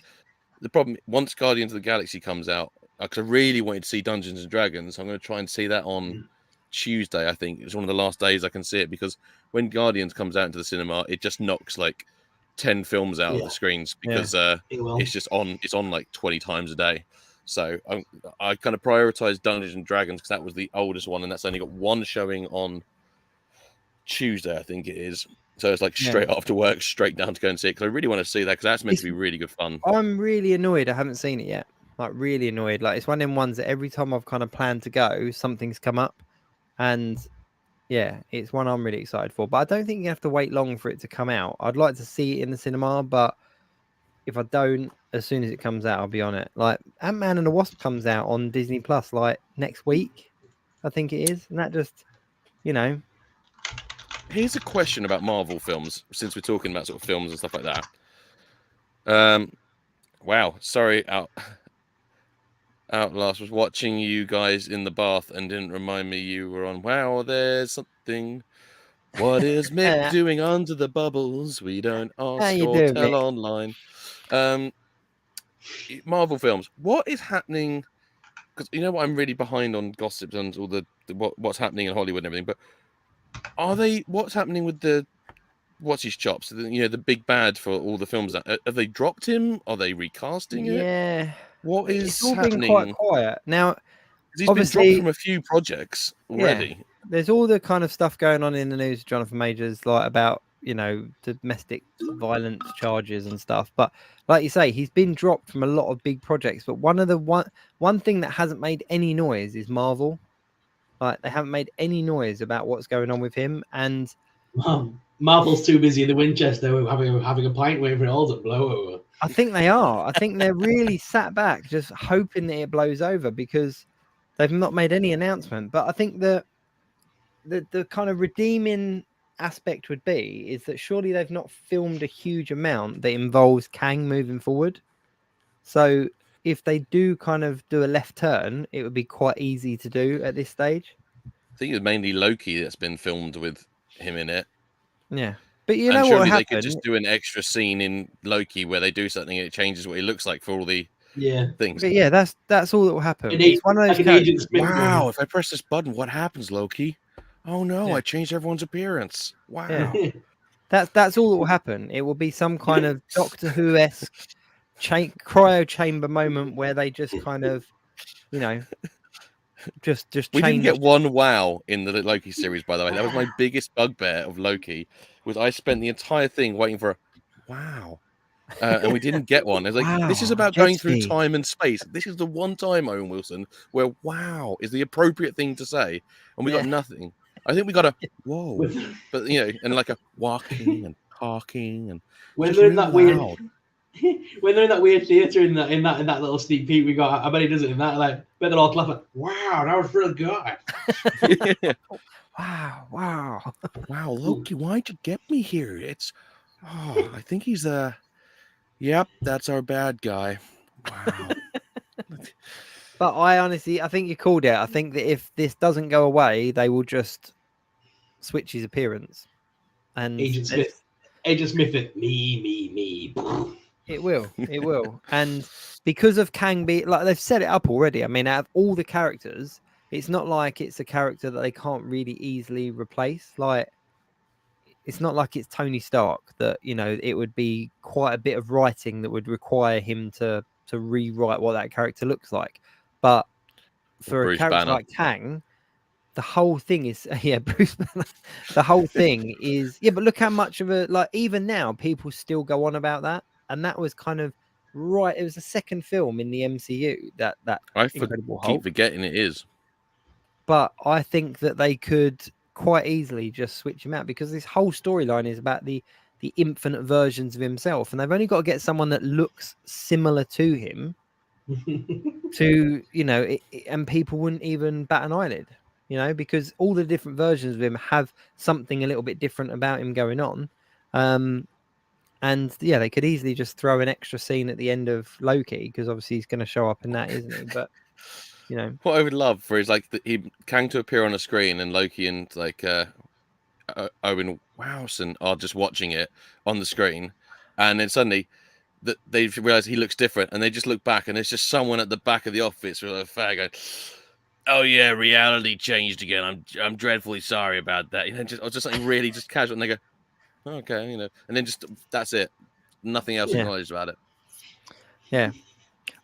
the problem, once Guardians of the Galaxy comes out, because I really wanted to see Dungeons and Dragons, I'm going to try and see that on Tuesday, I think. It's one of the last days I can see it, because when Guardians comes out into the cinema, it just knocks like 10 films out of the screens, because it's just it's on like 20 times a day. So I kind of prioritized Dungeons and Dragons because that was the oldest one, and that's only got one showing on Tuesday, I think it is. So it's like straight after work, straight down to go and see it, because I really want to see that, because that's meant to be really good fun. I'm really annoyed I haven't seen it yet. Like, really annoyed. Like, it's one of them ones that every time I've kind of planned to go, something's come up, and yeah, it's one I'm really excited for. But I don't think you have to wait long for it to come out. I'd like to see it in the cinema, but if I don't, as soon as it comes out, I'll be on it. Like Ant-Man and the Wasp comes out on Disney Plus like next week, I think it is, and that just, you know. Here's a question about Marvel films, since we're talking about sort of films and stuff like that. Wow, sorry, Outlast was watching you guys in the bath and didn't remind me you were on. Wow, there's something. What is Mick doing under the bubbles? We don't ask you or doing, tell Mick? online. Marvel films. What is happening? Because you know what, I'm really behind on gossips and all the what's happening in Hollywood and everything. But what's happening with what's his chops? The big bad for all the films. Have they dropped him? Are they recasting it? Yeah. What is It's all happening? been quite quiet now. He's Obviously, been dropped from a few projects already. Yeah, there's all the kind of stuff going on in the news, Jonathan Majors, like about domestic violence charges and stuff. But like you say, he's been dropped from a lot of big projects. But one thing that hasn't made any noise is Marvel. Like they haven't made any noise about what's going on with him. And Marvel's too busy in the Winchester having a pint waiting for it all to blow over. I think they are. I think they're really sat back, just hoping that it blows over because they've not made any announcement. But I think that the kind of redeeming aspect would be is that surely they've not filmed a huge amount that involves Kang moving forward. So if they do kind of do a left turn, it would be quite easy to do at this stage. I think it's mainly Loki that's been filmed with him in it. Yeah. But and what surely happened? They could just do an extra scene in Loki where they do something and it changes what he looks like for all the things. But yeah, that's all that will happen. It's one of those characters. Wow, if I press this button, what happens, Loki? Oh no, I changed everyone's appearance. Wow. Yeah. That's all that will happen. It will be some kind of Doctor Who-esque cryo chamber moment where they just kind of, just we change. didn't get one wow in the Loki series, by the way. That was my biggest bugbear of Loki. Was I spent the entire thing waiting for a wow, and we didn't get one. It's like wow, this is about going through time and space. This is the one time, Owen Wilson, where wow is the appropriate thing to say, and we got nothing. I think we got a whoa, but and like a walking and talking and when they're in that weird. When they're in that weird theater in that little sneak peek we got, I bet he does it in that. Like, bet they're all clapping. Wow, that was really good. Wow, Loki, why'd you get me here? I think he's yep, that's our bad guy. Wow. But I think you called it. I think that if this doesn't go away, they will just switch his appearance. And Agent Smith, me. It will. And because of Kang like they've set it up already. I mean, out of all the characters, it's not like it's a character that they can't really easily replace. Like, it's not like it's Tony Stark that, it would be quite a bit of writing that would require him to rewrite what that character looks like. But for Bruce a character Banner. like Kang, the whole thing is Bruce Banner. The whole thing is but look how much of even now people still go on about that. And that was kind of right. It was the second film in the MCU that Incredible Hulk. Keep forgetting it is. But I think that they could quite easily just switch him out because this whole storyline is about the infinite versions of himself, and they've only got to get someone that looks similar to him to and people wouldn't even bat an eyelid, because all the different versions of him have something a little bit different about him going on. And they could easily just throw an extra scene at the end of Loki because obviously he's going to show up in that, isn't he? But what I would love for is he Kang to appear on a screen and Loki and Owen Wilson are just watching it on the screen, and then suddenly they realize he looks different, and they just look back, and there's just someone at the back of the office with a fag going, "Oh yeah, reality changed again. I'm dreadfully sorry about that." Just something really just casual, and they go, okay, and then just that's it. Nothing else acknowledged about it. Yeah.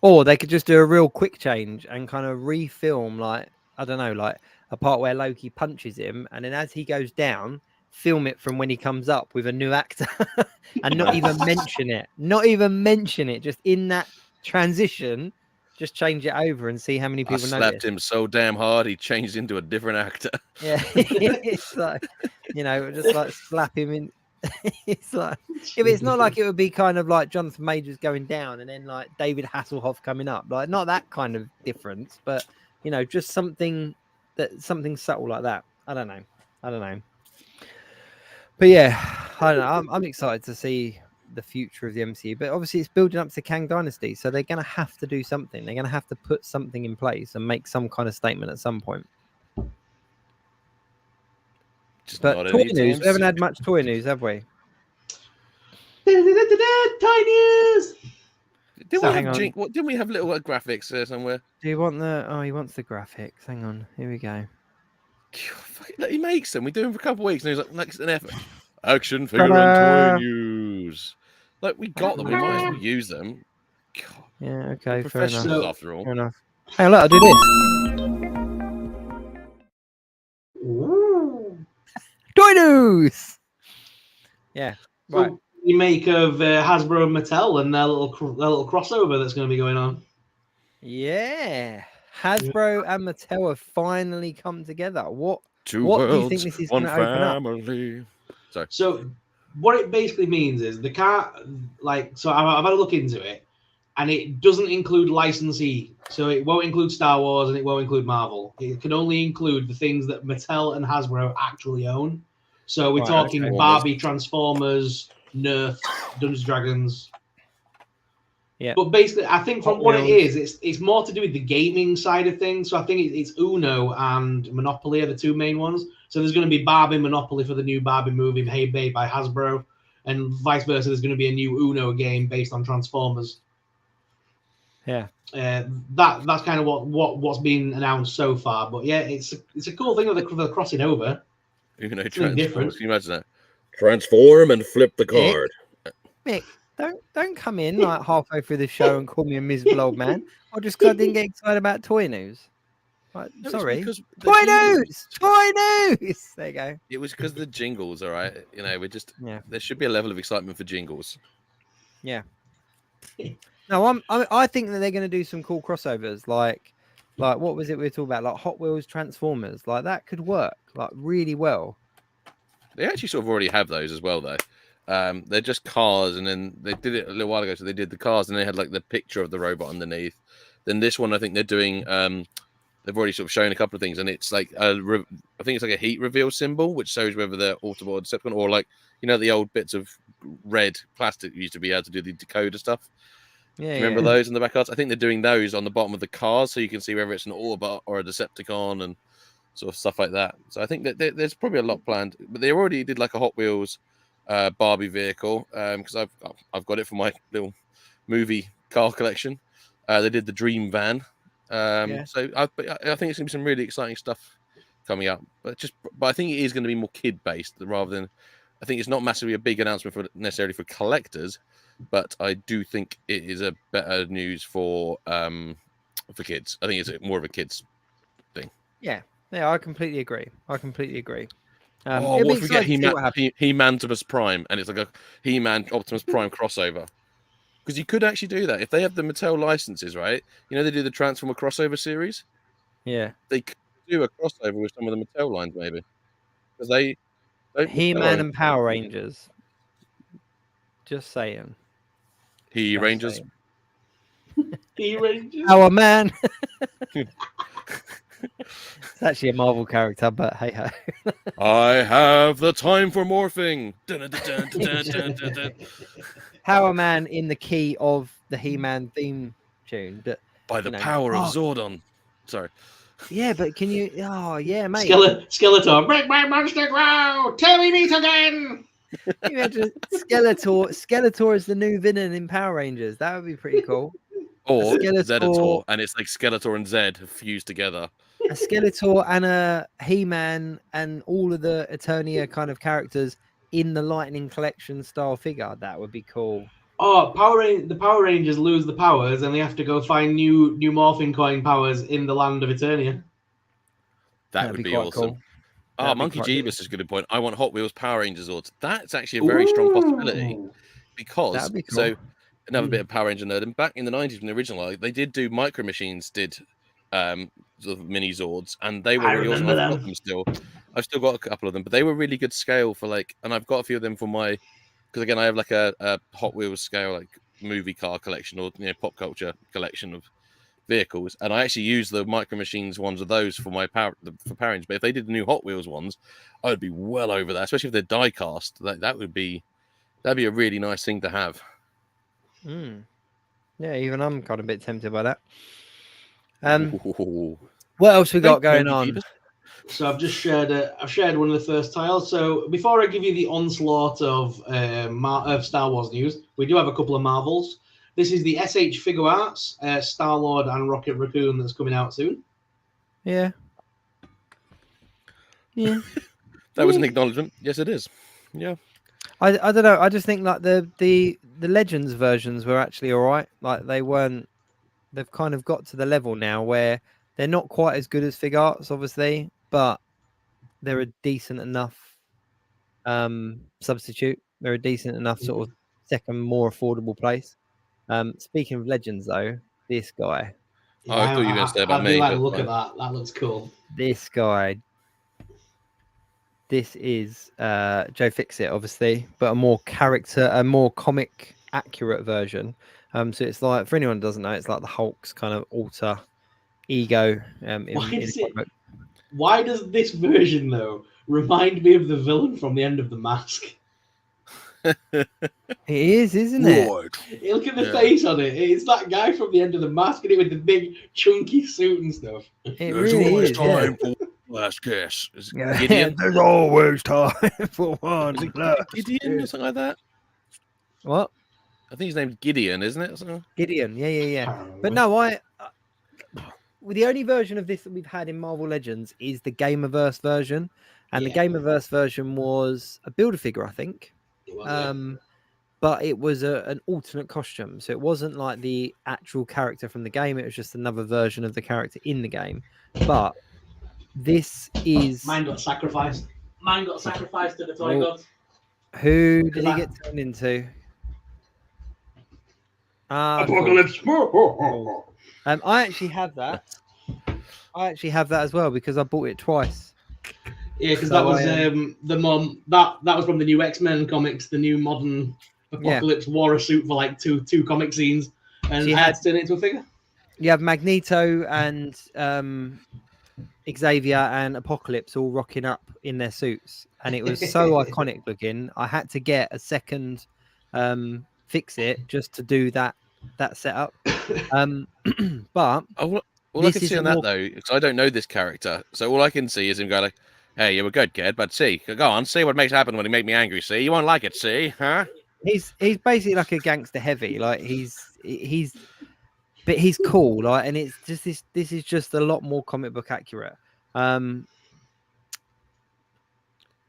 Or they could just do a real quick change and kind of refilm, like a part where Loki punches him, and then as he goes down, film it from when he comes up with a new actor and not even mention it. Just in that transition, Just change it over and see how many I people slapped notice. him so damn hard he changed into a different actor. Yeah, it's like, just like slap him in. It's like, if it's not like it would be kind of like Jonathan Majors going down and then like David Hasselhoff coming up, like not that kind of difference, but just something subtle like that. I don't know. But yeah, I don't know. I'm excited to see the future of the MCU, but obviously it's building up to Kang Dynasty, so they're going to have to do something. They're going to have to put something in place and make some kind of statement at some point. But toy news, we haven't had much toy news, have we? Toy news. Didn't we have little graphics somewhere? Do you want the? Oh, he wants the graphics. Hang on, here we go. He makes them. We do them for a couple of weeks, and he's like, it's an effort. Action figure and toy news. Like we got them, we might as well use them. God. Yeah, okay, fair enough. After all. Fair enough. Hey, look, I'll do this. Ooh. Toy news. Yeah. Right. So you make of Hasbro and Mattel and their little crossover that's going to be going on. Yeah, Hasbro and Mattel have finally come together. What Two what worlds, do you think this is going to open up? Sorry. So what it basically means is the car, so I've had a look into it, and it doesn't include licensee. So it won't include Star Wars and it won't include Marvel. It can only include the things that Mattel and Hasbro actually own. So we're talking Barbie, Transformers, Nerf, Dungeons & Dragons. Yeah. But basically, I think from what it is, it's more to do with the gaming side of things. So I think it's Uno and Monopoly are the two main ones. So there's going to be Barbie Monopoly for the new Barbie movie, Hey Babe by Hasbro, and vice versa. There's going to be a new Uno game based on Transformers. Yeah. That's kind of what's been announced so far. But yeah, it's a cool thing with the crossing over. Uno Something different. Can you imagine that? Transform and flip the card. Mick, don't come in like halfway through the show and call me a miserable old man, or just because I didn't get excited about toy news. Like, No, sorry, toy news. There you go. It was because of the jingles, all right. We just there should be a level of excitement for jingles. Yeah. No, I think that they're going to do some cool crossovers, like what was it we were talking about, like Hot Wheels Transformers, like that could work like really well. They actually sort of already have those as well, though. They're just cars, and then they did it a little while ago. So they did the cars, and they had like the picture of the robot underneath. Then this one, I think they're doing. They've already sort of shown a couple of things, and it's like I think it's like a heat reveal symbol, which shows whether they're Autobot or Decepticon, or like the old bits of red plastic you used to be able to do the decoder stuff. Yeah, remember those in the back cards? I think they're doing those on the bottom of the cars, so you can see whether it's an Autobot or a Decepticon and sort of stuff like that. So I think that there's probably a lot planned, but they already did like a Hot Wheels Barbie vehicle because I've got it for my little movie car collection. They did the Dream Van, so I think it's gonna be some really exciting stuff coming up. But I think it is going to be more kid based rather than. I think it's not massively a big announcement necessarily for collectors, but I do think it is a better news for kids. I think it's more of a kids thing. Yeah, I completely agree. What if we get He-Man Optimus Prime, and it's like a He-Man Optimus Prime crossover? Because you could actually do that if they have the Mattel licenses, right? They do the Transformer crossover series. Yeah, they could do a crossover with some of the Mattel lines, maybe, because they He-Man and Power Rangers. Just saying. Rangers. Rangers. Power Man. It's actually a Marvel character, but hey ho. I have the time for morphing. Power Man in the key of the He-Man theme tune. By the power of Zordon. Sorry. Yeah, but can you? Oh, yeah, mate. Skeletor, break my monster grow. Till we meet again. You imagine Skeletor is the new villain in Power Rangers. That would be pretty cool. Or Zedator, and it's like Skeletor and Zed fused together. A Skeletor and a He-Man and all of the Eternia kind of characters in the Lightning Collection style figure. That would be cool. Oh, the Power Rangers lose the powers and they have to go find new morphing coin powers in the land of Eternia. That'd be awesome. Cool. Monkey Jeebus is a good point. I want Hot Wheels Power Rangers Zords. That's actually a very strong possibility because another bit of Power Ranger nerd. And back in the 90s, when the original, they did do Micro Machines, did sort of mini Zords, and they were I really awesome. remember I've got them. them still. I've still got a couple of them, but they were really good scale for like, and I've got a few of them for my, because again, I have like a Hot Wheels scale, like movie car collection or pop culture collection of vehicles, and I actually use the Micro Machines ones of those for my Power Rangers. But if they did the new Hot Wheels ones, I would be well over that, especially if they're die cast. That'd be a really nice thing to have. Yeah, even I'm kind of a bit tempted by that. Ooh. What else we got Thank you, going on? Jeebus. So I've just shared. I've shared one of the first tiles. So before I give you the onslaught of Star Wars news, we do have a couple of Marvels. This is the SH Figure Arts, Star Lord and Rocket Raccoon that's coming out soon. Yeah. Yeah. That was an acknowledgement. Yes, it is. Yeah. I don't know. I just think like the Legends versions were actually all right. Like they weren't. They've kind of got to the level now where they're not quite as good as Fig Arts, obviously, but they're a decent enough substitute. They're a decent enough sort of second, more affordable place. Speaking of Legends, though, this guy. Yeah, I thought you were going to say about I me. do like but the look fine. at that. That looks cool. This guy. This is Joe Fixit, obviously, but a more comic accurate version. So it's like, for anyone who doesn't know, it's like the Hulk's kind of alter ego. Why does this version though remind me of the villain from the end of The Mask? It is, isn't it? Look at the face on it. It's that guy from the end of The Mask, and it with the big chunky suit and stuff. It really is. Time for last guess. Is Yeah. Gideon? There's always time for one. Is it Gideon or something like that? What? I think his name's Gideon, isn't it? So... Gideon. Yeah. But no, well, the only version of this that we've had in Marvel Legends is the Gamerverse version, and the Gamerverse version was a Build-A-Figure, I think. But it was an alternate costume, so it wasn't like the actual character from the game. It was just another version of the character in the game. But this is Mine got sacrificed. Mine got sacrificed to the toy gods. Who did he get turned into? Apocalypse. I actually have that. I actually have that as well because I bought it twice. Yeah, because that was the mom. That was from the new X-Men comics, the new modern Apocalypse wore a suit for like two comic scenes, and I had to turn it into a figure. You have Magneto and Xavier and Apocalypse all rocking up in their suits, and it was so iconic looking. I had to get a second Fix-It just to do that setup. But all I can see on that though, because I don't know this character, so all I can see is him go like, "Hey, you were good, kid, but see, go on, see what makes happen when he make me angry. See, you won't like it. See, huh?" He's basically like a gangster heavy, like but he's cool, like, and it's just this is just a lot more comic book accurate.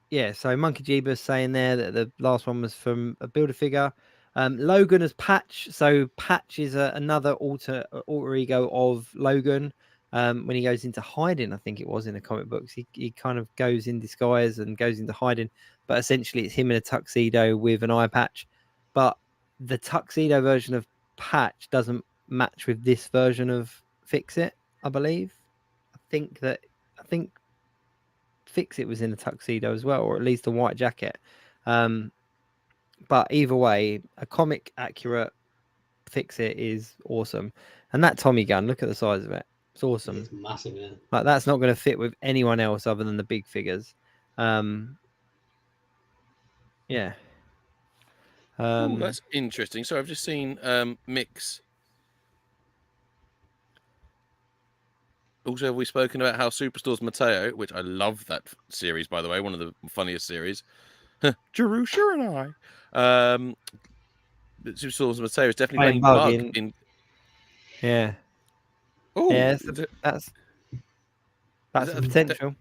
Yeah, so Monkey Jeebus saying there that the last one was from a Build-A-Figure. Logan as Patch. So Patch is another alter ego of Logan. When he goes into hiding, I think it was in the comic books, he kind of goes in disguise and goes into hiding. But essentially, it's him in a tuxedo with an eye patch. But the tuxedo version of Patch doesn't match with this version of Fix-It, I believe. I think Fix-It was in a tuxedo as well, or at least a white jacket. But either way, a comic accurate Fix-It is awesome. And that Tommy gun, look at the size of it. It's awesome. It's massive, yeah. Like that's not going to fit with anyone else other than the big figures. Yeah. That's interesting. So I've just seen Mix. Also, have we spoken about how Superstore's Mateo, which I love that series, by the way, one of the funniest series. Jerusha and I. Superstore's Mateo is definitely playing Bug in. Yeah. Oh, yeah, that's the potential.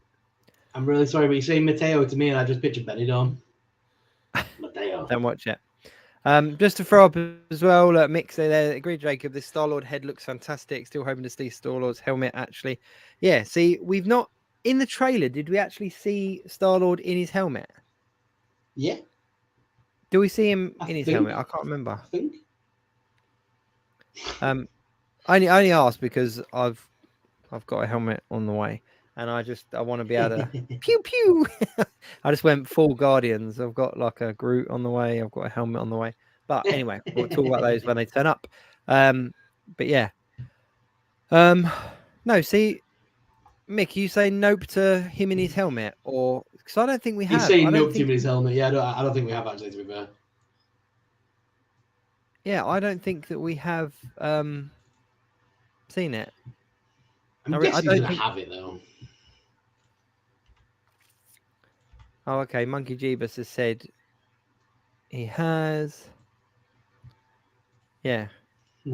I'm really sorry, but you say Mateo to me, and I just picture Benidorm. Mateo. Don't watch it. Just to throw up as well, Mix there. Agree, Jacob. This Star-Lord head looks fantastic. Still hoping to see Star-Lord's helmet. Actually, yeah. See, we've not in the trailer. Did we actually see Star-Lord in his helmet? Yeah. Do we see him in his helmet? I can't remember. I think. I only asked because I've got a helmet on the way, and I want to be able to pew pew. I just went full Guardians. I've got like a Groot on the way. I've got a helmet on the way. But anyway, we'll talk about those when they turn up. But yeah. No, see, Mick, you say nope to him in his helmet, or because I don't think we have. He's saying I don't nope to think him in his helmet. Yeah, I don't think we have actually. To be fair. Yeah, I don't think that we have seen it. I'm I guessing don't he's gonna think- have it though. Oh, okay. Monkey Jeebus has said he has. Yeah.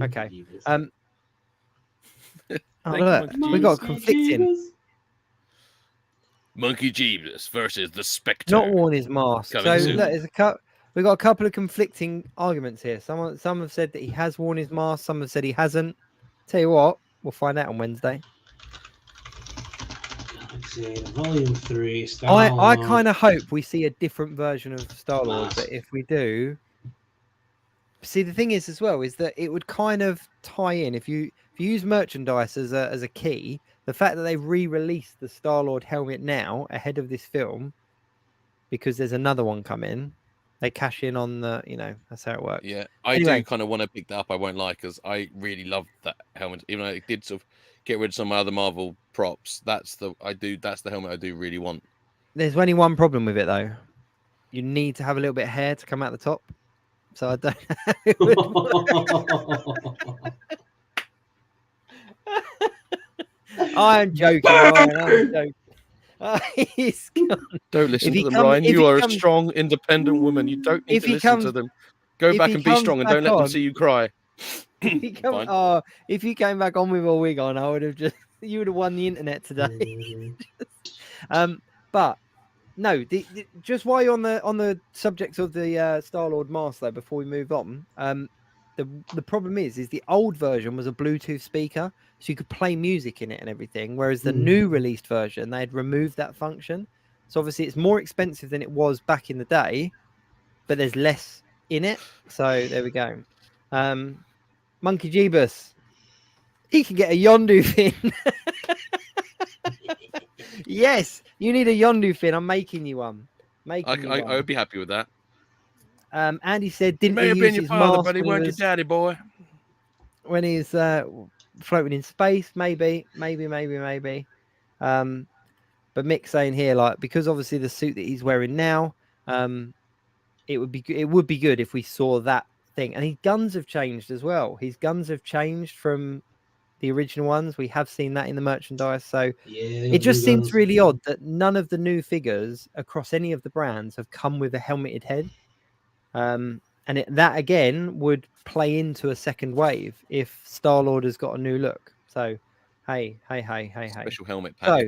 Okay. Oh, Thank you, look, Monkey we got Jeebus. conflicting. Monkey Jeebus versus the Spectre. Not worn his mask. Coming So soon. look, we got a couple of conflicting arguments here. Some have said that he has worn his mask. Some have said he hasn't. Tell you what, we'll find out on Wednesday. Let's see, Volume 3. I kind of hope we see a different version of Star-Lord, Mask. but if we do, see, the thing is as well is that it would kind of tie in if you use merchandise as a key. The fact that they've re-released the Star-Lord helmet now ahead of this film, because there's another one coming, they cash in on the, that's how it works. Yeah, I Anyway. do kind of want to pick that up. I won't lie, because I really love that helmet. Even though it did sort of get rid of some other Marvel props, that's the helmet I do really want. There's only one problem with it though. You need to have a little bit of hair to come out the top. So I don't I'm joking, Ryan. I'm joking. He's gone. Don't listen If to he them, come- Ryan. if You he are a comes- strong, independent woman. You don't need If to he listen comes- to them. Go if back he and be comes strong, and back don't let them on- see you cry. If Fine. you came back on with a wig on, I would have you would have won the internet today. But no, just while you're on the subject of the Star-Lord mask though, before we move on, the problem is the old version was a Bluetooth speaker, so you could play music in it and everything, whereas the new released version, they had removed that function. So obviously it's more expensive than it was back in the day, but there's less in it. So there we go. Monkey Jeebus, he can get a Yondu fin. Yes, you need a Yondu fin. I'm making you one. I would be happy with that. Andy said, He didn't may he have use been your his father, mask but he when weren't your daddy, boy. when he's floating in space? Maybe. But Mick's saying here, like, because obviously the suit that he's wearing now, it would be good if we saw that thing. And his guns have changed as well. His guns have changed from the original ones. We have seen that in the merchandise. So it just seems really odd that none of the new figures across any of the brands have come with a helmeted head. And that again would play into a second wave if Star-Lord has got a new look. So hey. Special helmet pack.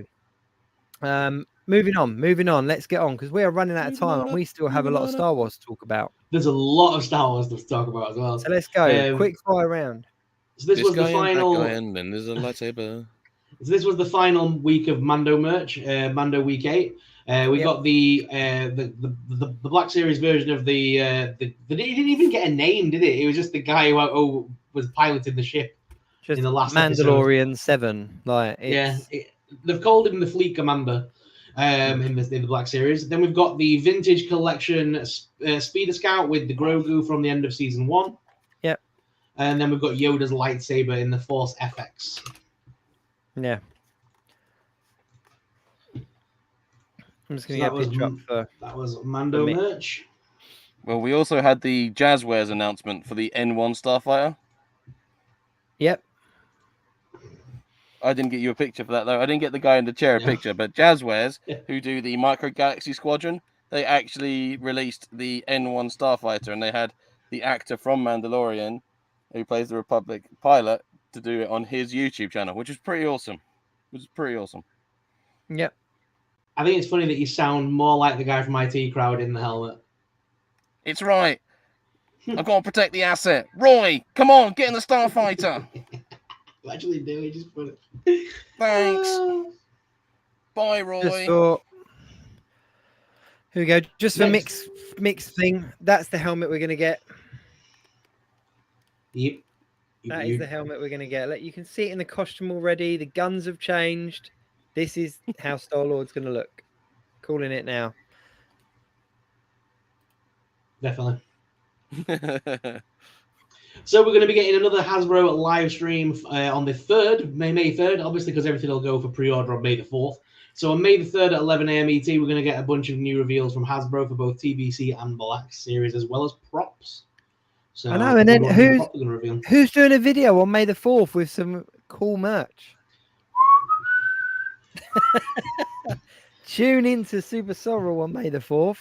So moving on. Let's get on because we are running out of time and we still have a lot of Star Wars to talk about. There's a lot of Star Wars to talk about as well. So let's go. Quick fire round. So this was the final. That guy in, then there's a lightsaber. So this was the final week of Mando merch, Mando Week 8. We got the Black Series version of the. It didn't even get a name, did it? It was just the guy who was piloting the ship in the last Mandalorian episode. 7. They've called him the Fleet Commander in the Black Series. Then we've got the Vintage Collection Speeder Scout with the Grogu from the end of Season 1. Yep. And then we've got Yoda's lightsaber in the Force FX. Yeah. I'm just going to get a picture up for... That was Mando merch. Well, we also had the Jazzwares announcement for the N1 Starfighter. Yep. I didn't get you a picture for that, though. I didn't get the guy in the chair a picture, but Jazzwares, who do the Micro Galaxy Squadron, they actually released the N1 Starfighter, and they had the actor from Mandalorian, who plays the Republic pilot, to do it on his YouTube channel, which is pretty awesome. Yep. I think it's funny that you sound more like the guy from IT Crowd in the helmet. It's right. I've got to protect the asset. Roy, come on, get in the Starfighter. You actually do. He just put it. Thanks. Bye, Roy. Here we go. Just for mix thing. That's the helmet we're going to get. Yep. That is the helmet we're going to get. Look, you can see it in the costume already. The guns have changed. This is how Star-Lord's going to look. Calling it now. Definitely. So we're going to be getting another Hasbro live stream on the 3rd, May 3rd, obviously because everything will go for pre-order on May the 4th. So on May the 3rd at 11 a.m. ET, we're going to get a bunch of new reveals from Hasbro for both TVC and Black Series, as well as props. So I know, and then who's doing a video on May the 4th with some cool merch? Tune into SuperSorrell on May the 4th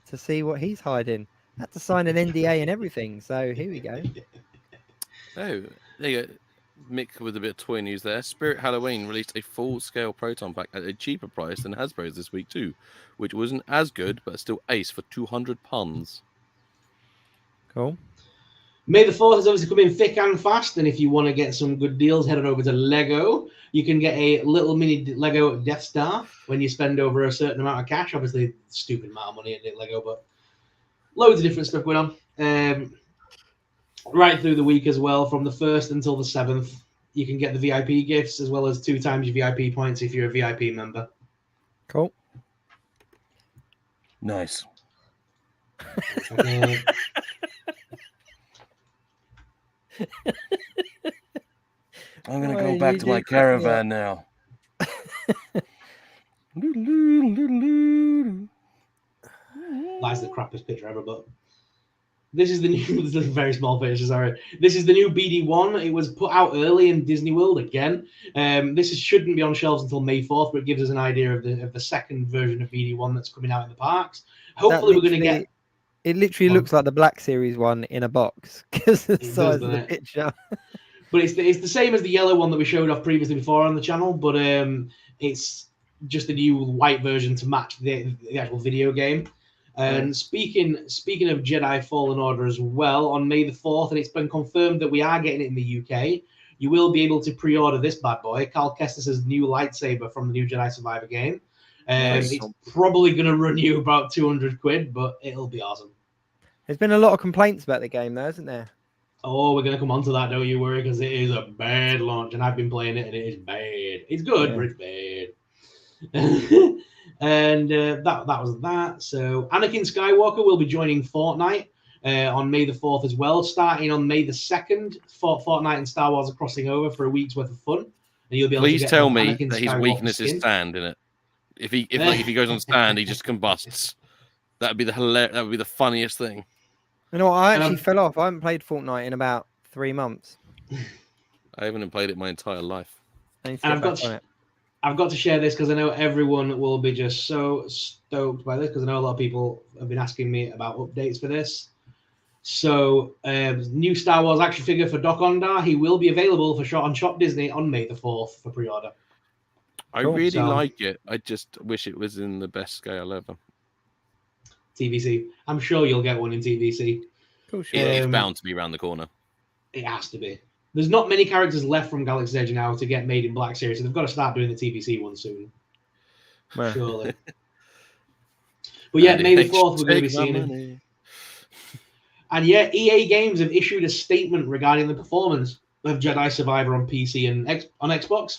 to see what he's hiding. Had to sign an NDA and everything, so here we go. Oh, there you go. Mick with a bit of toy news there. Spirit Halloween released a full-scale Proton pack at a cheaper price than Hasbro's this week too, which wasn't as good, but still ace for £200. Cool. May the 4th is obviously coming thick and fast, and if you want to get some good deals, head on over to Lego. You can get a little mini Lego Death Star when you spend over a certain amount of cash. Obviously, stupid amount of money in Lego, but loads of different stuff going on. Right through the week as well, from the 1st until the 7th, you can get the VIP gifts as well as 2 times your VIP points if you're a VIP member. Cool. Nice. I'm going to go back to my caravan now. That's the crappiest picture ever, but this is the new, this is a very small picture, sorry. This is the new BD1. It was put out early in Disney World again. Shouldn't be on shelves until May 4th, but it gives us an idea of the second version of BD1 that's coming out in the parks. Hopefully we're going to get... It literally looks like the Black Series one in a box because of the size of the picture. But it's the same as the yellow one that we showed off previously before on the channel, but it's just a new white version to match the actual video game. And speaking of Jedi Fallen Order as well, on May the 4th, and it's been confirmed that we are getting it in the UK, you will be able to pre-order this bad boy, Cal Kestis' new lightsaber from the new Jedi Survivor game. It's probably going to run you about 200 quid, but it'll be awesome. There's been a lot of complaints about the game, though, isn't there? Oh, we're going to come on to that, don't you worry, because it is a bad launch, and I've been playing it, and it is bad. It's good, but it's bad. And that was that. So Anakin Skywalker will be joining Fortnite on May the 4th as well, starting on May the 2nd. Fortnite and Star Wars are crossing over for a week's worth of fun. And you'll be able Please to get tell me Anakin that his Skywalker weakness skin. is stand in it. If he goes on stand, he just combusts. That'd be that would be the funniest thing. You know what? I actually fell off. I haven't played Fortnite in about 3 months. I haven't played it my entire life. And I've got to share this because I know everyone will be just so stoked by this because I know a lot of people have been asking me about updates for this. So, new Star Wars action figure for Doc Ondar. He will be available for on Shop Disney on May the 4th for pre-order. I really like it. I just wish it was in the best scale ever. TVC. I'm sure you'll get one in TVC. Cool, sure. It's bound to be around the corner. It has to be. There's not many characters left from Galaxy's Edge now to get made in Black Series, so they've got to start doing the TVC one soon. Surely. But yeah, May the 4th, we're going to be seeing him. And yeah, EA Games have issued a statement regarding the performance of Jedi Survivor on PC and on Xbox.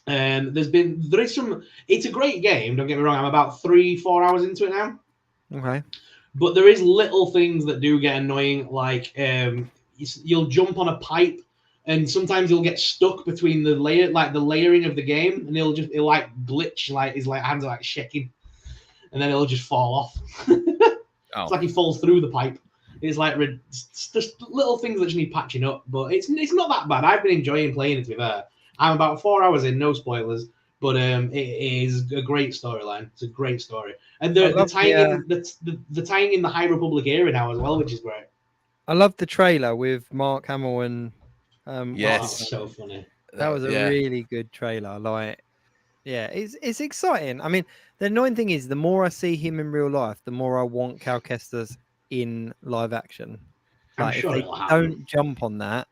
It's a great game, don't get me wrong. I'm about 3-4 hours into it now. Okay. But there is little things that do get annoying, like you'll jump on a pipe and sometimes you'll get stuck between the layering of the game, and it'll glitch, like his hands are like shaking, and then it'll just fall off. It's like he falls through the pipe. It's just little things that just need patching up, but it's not that bad. I've been enjoying playing it, to be fair. I'm about 4 hours in, no spoilers, but it is a great storyline. It's a great story, and the tying in the High Republic era now as well, which is great. I love the trailer with Mark Hamill and yes, that's so funny. That was a really good trailer. Like, yeah, it's exciting. I mean, the annoying thing is, the more I see him in real life, the more I want Cal Kestis in live action. Like, if they don't jump on that,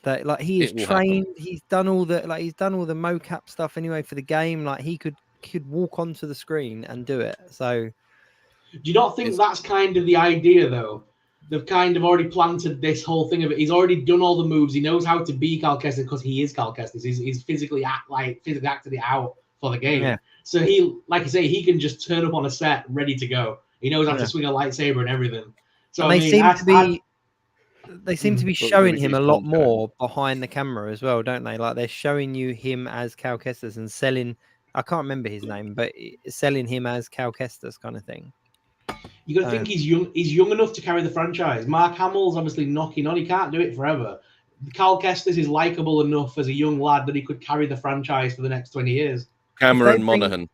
like he is trained, he's done all the mocap stuff anyway for the game. Like, he could walk onto the screen and do it. So, do you not think that's kind of the idea though? they've kind of already planted this whole thing of it. He's already done all the moves. He knows how to be Cal Kestis because he is Cal Kestis. He's physically acted it out for the game. Yeah. So he, like I say, he can just turn up on a set ready to go. He knows how to swing a lightsaber and everything. So and I mean, they seem to be showing him a lot more behind the camera as well, don't they? Like they're showing you him as Cal Kestis and selling. I can't remember his name, but selling him as Cal Kestis kind of thing. You got to think he's young. He's young enough to carry the franchise. Mark Hamill's obviously knocking on. He can't do it forever. Cal Kestis is likable enough as a young lad that he could carry the franchise for the next 20 years. Cameron Monaghan.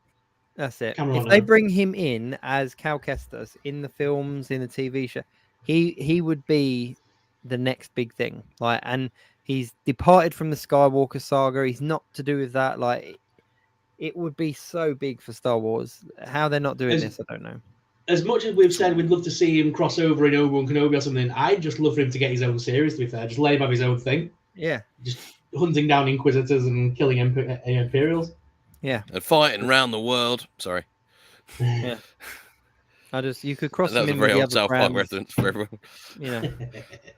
That's it. If they bring him in as Cal Kestis in the films, in the TV show, he would be the next big thing. Like, and he's departed from the Skywalker saga. He's not to do with that. Like, it would be so big for Star Wars. How they're not doing this, I don't know. As much as we've said we'd love to see him cross over in Obi-Wan Kenobi or something, I'd just love for him to get his own series, to be fair. Just let him have his own thing. Yeah. Just hunting down Inquisitors and killing Imperials. Yeah. And fighting around the world. Sorry. Yeah. You could cross him into the other South Park brands. reference for everyone. You know,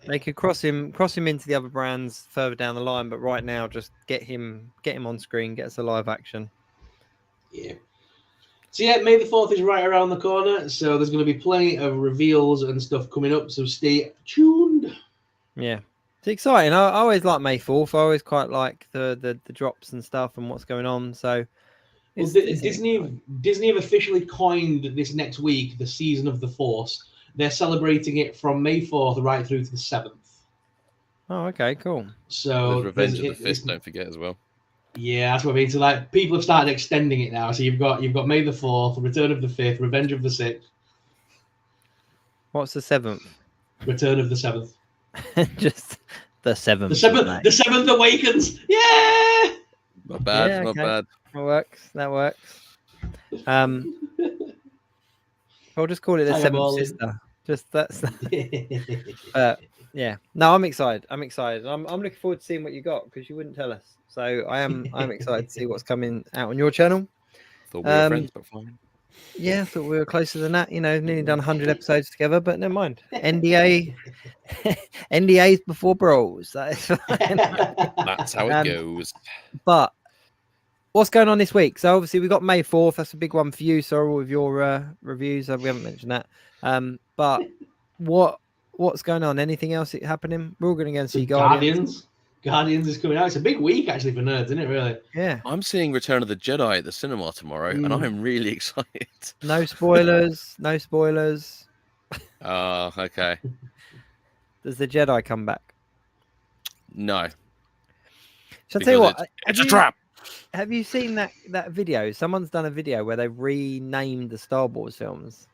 they could cross him into the other brands further down the line, but right now, just get him on screen, get us a live action. Yeah. So yeah, May the 4th is right around the corner, so there's going to be plenty of reveals and stuff coming up, so stay tuned. Yeah. It's exciting. I always like May 4th. I always quite like the drops and stuff and what's going on. So Disney have officially coined this next week the Season of the Force. They're celebrating it from May 4th right through to the 7th. Oh, okay, cool. There's So Revenge of the Fist, don't forget as well. Yeah, that's what I mean. So like people have started extending it now. So you've got May the 4th, Return of the 5th, Revenge of the 6th. What's the 7th? Return of the 7th. Just the 7th. The 7th awakens. Yeah. Not bad, not bad. That works. I'll just call it the 7th sister. Just that's. Yeah. No, I'm excited. I'm looking forward to seeing what you got because you wouldn't tell us. So I'm excited to see what's coming out on your channel. Thought we were friends, but fine. Yeah, thought we were closer than that. You know, nearly done 100 episodes together, but never mind. NDAs before bros. That is fine. That's how it goes. But what's going on this week? So obviously we got May 4th. That's a big one for you, Sorrell, with your reviews. We haven't mentioned that. But what's going on? Anything else happening? We're all going to go and see Guardians. Guardians is coming out. It's a big week actually for nerds, isn't it? Really? Yeah. I'm seeing Return of the Jedi at the cinema tomorrow, and I'm really excited. No spoilers. No spoilers. Oh, okay. Does the Jedi come back? No. Shall I tell you what? It's a trap. Have you seen that video? Someone's done a video where they've renamed the Star Wars films.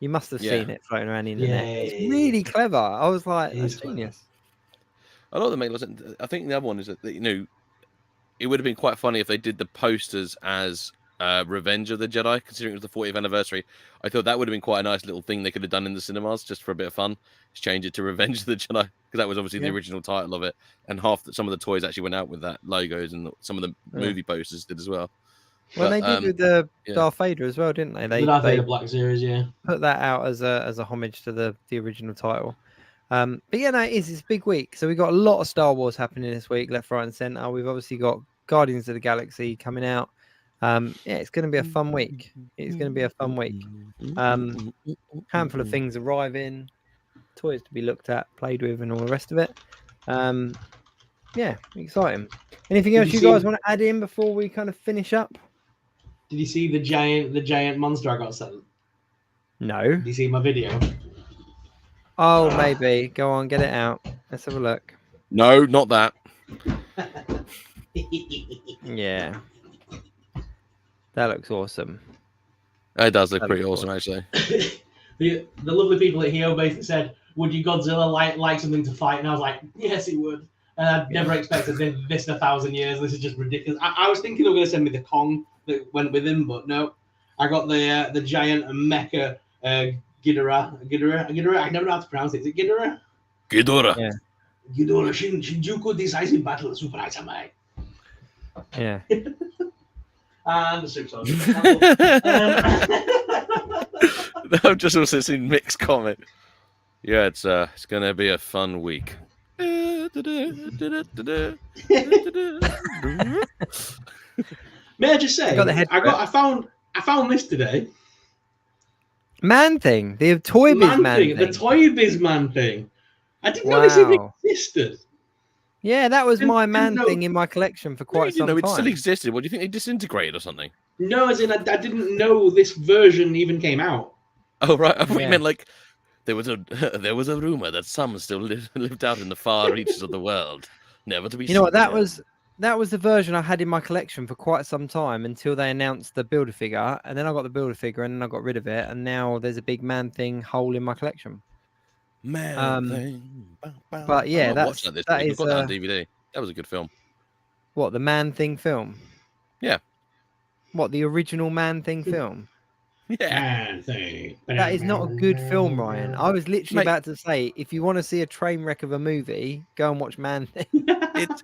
You must have seen it floating around the internet. Yeah. It's really clever. I was like, that's genius. A lot of them make sense. I think the other one is that, you know, it would have been quite funny if they did the posters as Revenge of the Jedi, considering it was the 40th anniversary. I thought that would have been quite a nice little thing they could have done in the cinemas just for a bit of fun. Just change it to Revenge of the Jedi, because that was obviously the original title of it. And some of the toys actually went out with that logos, and some of the movie posters did as well. Well, they did with the Darth Vader as well, didn't they? The Darth Vader Black Series, yeah. Put that out as a homage to the original title. But yeah, no, it's a big week. So we've got a lot of Star Wars happening this week, left, right, and centre. We've obviously got Guardians of the Galaxy coming out. Yeah, it's going to be a fun week. Handful of things arriving, toys to be looked at, played with, and all the rest of it. Yeah, exciting. Anything else you guys want to add in before we kind of finish up? Did you see the giant monster I got sent? No. Did you see my video? Oh, maybe. Go on, get it out. Let's have a look. No, not that. Yeah. That looks awesome. It does look pretty awesome, actually. The lovely people at Heo basically said, would you Godzilla like something to fight? And I was like, yes, he would. And I'd never expected this in 1,000 years. This is just ridiculous. I was thinking they were going to send me the Kong that went with him, but no. I got the giant mecha Ghidorah. I never know how to pronounce it. Is it Ghidorah? Ghidorah. Yeah. Ghidorah Shinjuku decisive battle super Isamai. Yeah. And the SuperSorrell. I've just also seen Mick's comment. Yeah, it's gonna be a fun week. May I just say, got the head for it. I found this today. Man thing, the Toy Biz man thing. The Toy Biz man thing. I didn't know this even existed. Yeah, that was my man thing in my collection for quite some time. It still existed. What do you think? They disintegrated or something? No, as in I didn't know this version even came out. Oh right, I thought you meant like there was a rumor that some still lived out in the far reaches of the world, never to be seen. You know what? That was the version I had in my collection for quite some time until they announced the Build-A-Figure, and then I got the Build-A-Figure, and then I got rid of it, and now there's a big man thing hole in my collection. Man thing. But yeah, that is got that on DVD. That was a good film. What, the Man Thing film? Yeah. What, the original Man Thing film? Yeah. Man Thing. That is not a good film, Ryan. I was literally about to say, if you want to see a train wreck of a movie, go and watch Man Thing.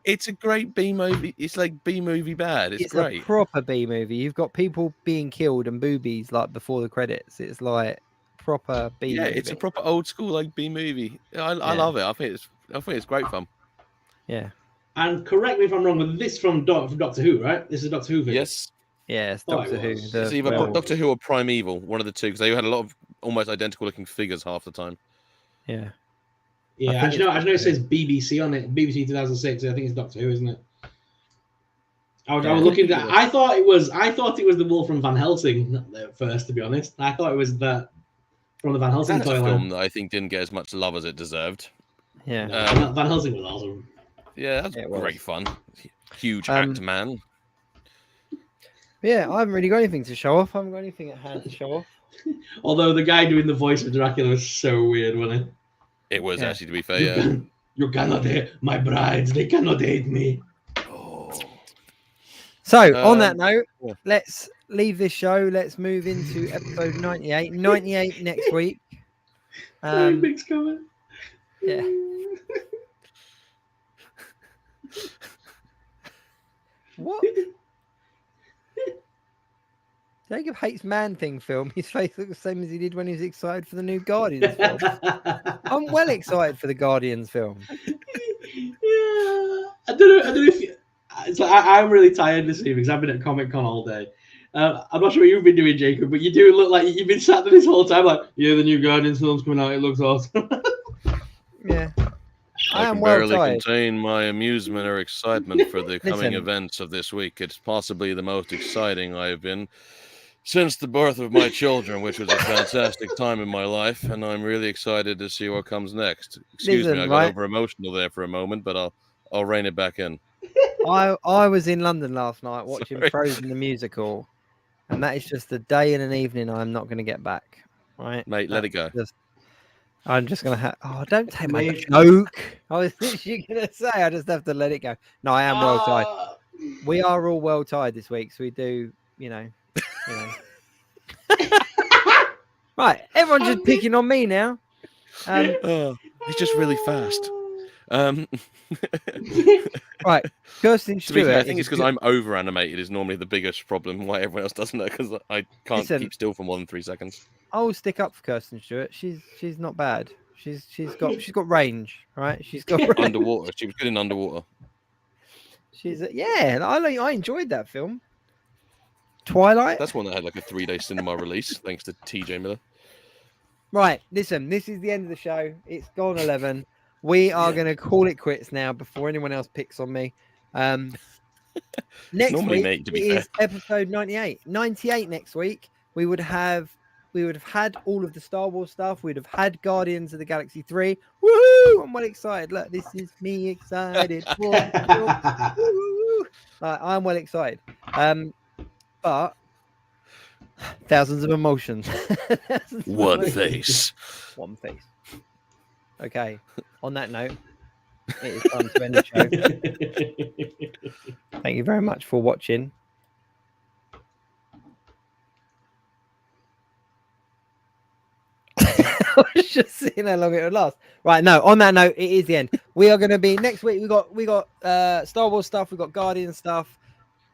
It's a great B movie. It's like B movie bad. It's great. A proper B movie. You've got people being killed and boobies like before the credits. It's like proper B movie. Yeah, it's a proper old school like B movie. I love it. I think it's great fun. Yeah. And correct me if I'm wrong, but this from Doctor Who, right? This is Doctor Who video. Yes. Yeah, it's Doctor Who. It's either Doctor Who or Primeval, one of the two, because they had a lot of almost identical looking figures half the time. Yeah. Yeah, I know it says BBC on it. BBC 2006. I think it's Doctor Who, isn't it? I was looking at that. I thought it was the Wolf from Van Helsing at first, to be honest. I thought it was that from the Van Helsing toy film that I think didn't get as much love as it deserved. Yeah. Van Helsing was awesome. Yeah, that's great fun. Huge hacked man. Yeah, I haven't really got anything to show off. I haven't got anything at hand to show off. Although the guy doing the voice of Dracula was so weird, wasn't it? It was actually, to be fair, yeah. You cannot hate my brides. They cannot hate me. Oh. So, on that note, let's leave this show. Let's move into episode 98. 98 next week. Big's coming. Yeah. What? Jacob hates Man Thing film. His face looks the same as he did when he was excited for the new Guardians film. I'm well excited for the Guardians film. Yeah. I don't know if it's like I'm really tired this evening because I've been at Comic Con all day. I'm not sure what you've been doing, Jacob, but you do look like you've been sat there this whole time like, yeah, the new Guardians film's coming out. It looks awesome. Yeah. I can barely contain my amusement or excitement for the coming events of this week. It's possibly the most exciting I have been since the birth of my children, which was a fantastic time in my life, and I'm really excited to see what comes next. Excuse me, I got over emotional there for a moment, but I'll rein it back in. I was in London last night watching Frozen the musical, and that is just a day and an evening I'm not going to get back. Right, mate, let it go. I'm just going to have... Oh, don't take my joke. I was literally going to say I just have to let it go. No, I am well tied. We are all well tied this week, so we do, you know. Right, everyone's just picking on me now. He's just really fast. Right, Kirsten Stewart. I think it's because I'm over animated is normally the biggest problem. Why everyone else doesn't know, because I can't keep still for more than 3 seconds. I'll stick up for Kirsten Stewart. She's not bad. She's got range, right? She's got range. Underwater. She was good in Underwater. I enjoyed that film. Twilight. That's one that had like a 3-day cinema release, thanks to TJ Miller. Right, listen, this is the end of the show. It's gone 11. We are going to call it quits now before anyone else picks on me. Next week is episode 98. 98 next week. We would have had all of the Star Wars stuff. We'd have had Guardians of the Galaxy 3. Woohoo! I'm well excited. Look, this is me excited. I'm well excited. But thousands of emotions. One face. One face. Okay. On that note, it is time to end the show. Thank you very much for watching. I was just seeing how long it would last. Right, no, on that note, it is the end. We are going to be next week. We got Star Wars stuff, we got Guardian stuff.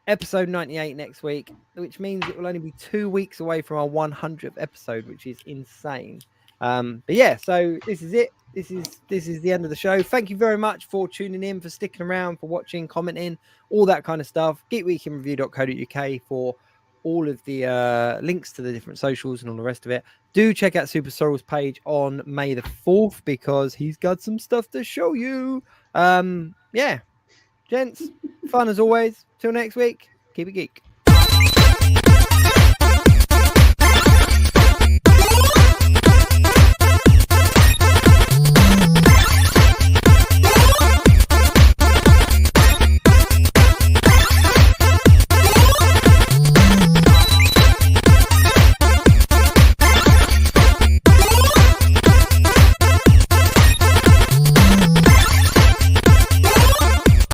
Episode 98 next week, which means it will only be 2 weeks away from our 100th episode, which is insane. But yeah, so this is it. This is the end of the show. Thank you very much for tuning in, for sticking around, for watching, commenting, all that kind of stuff. geekweekinreview.co.uk for all of the links to the different socials and all the rest of it. Do check out SuperSorrell's page on May the 4th because he's got some stuff to show you. Yeah, gents, fun as always. Till next week, keep it geek.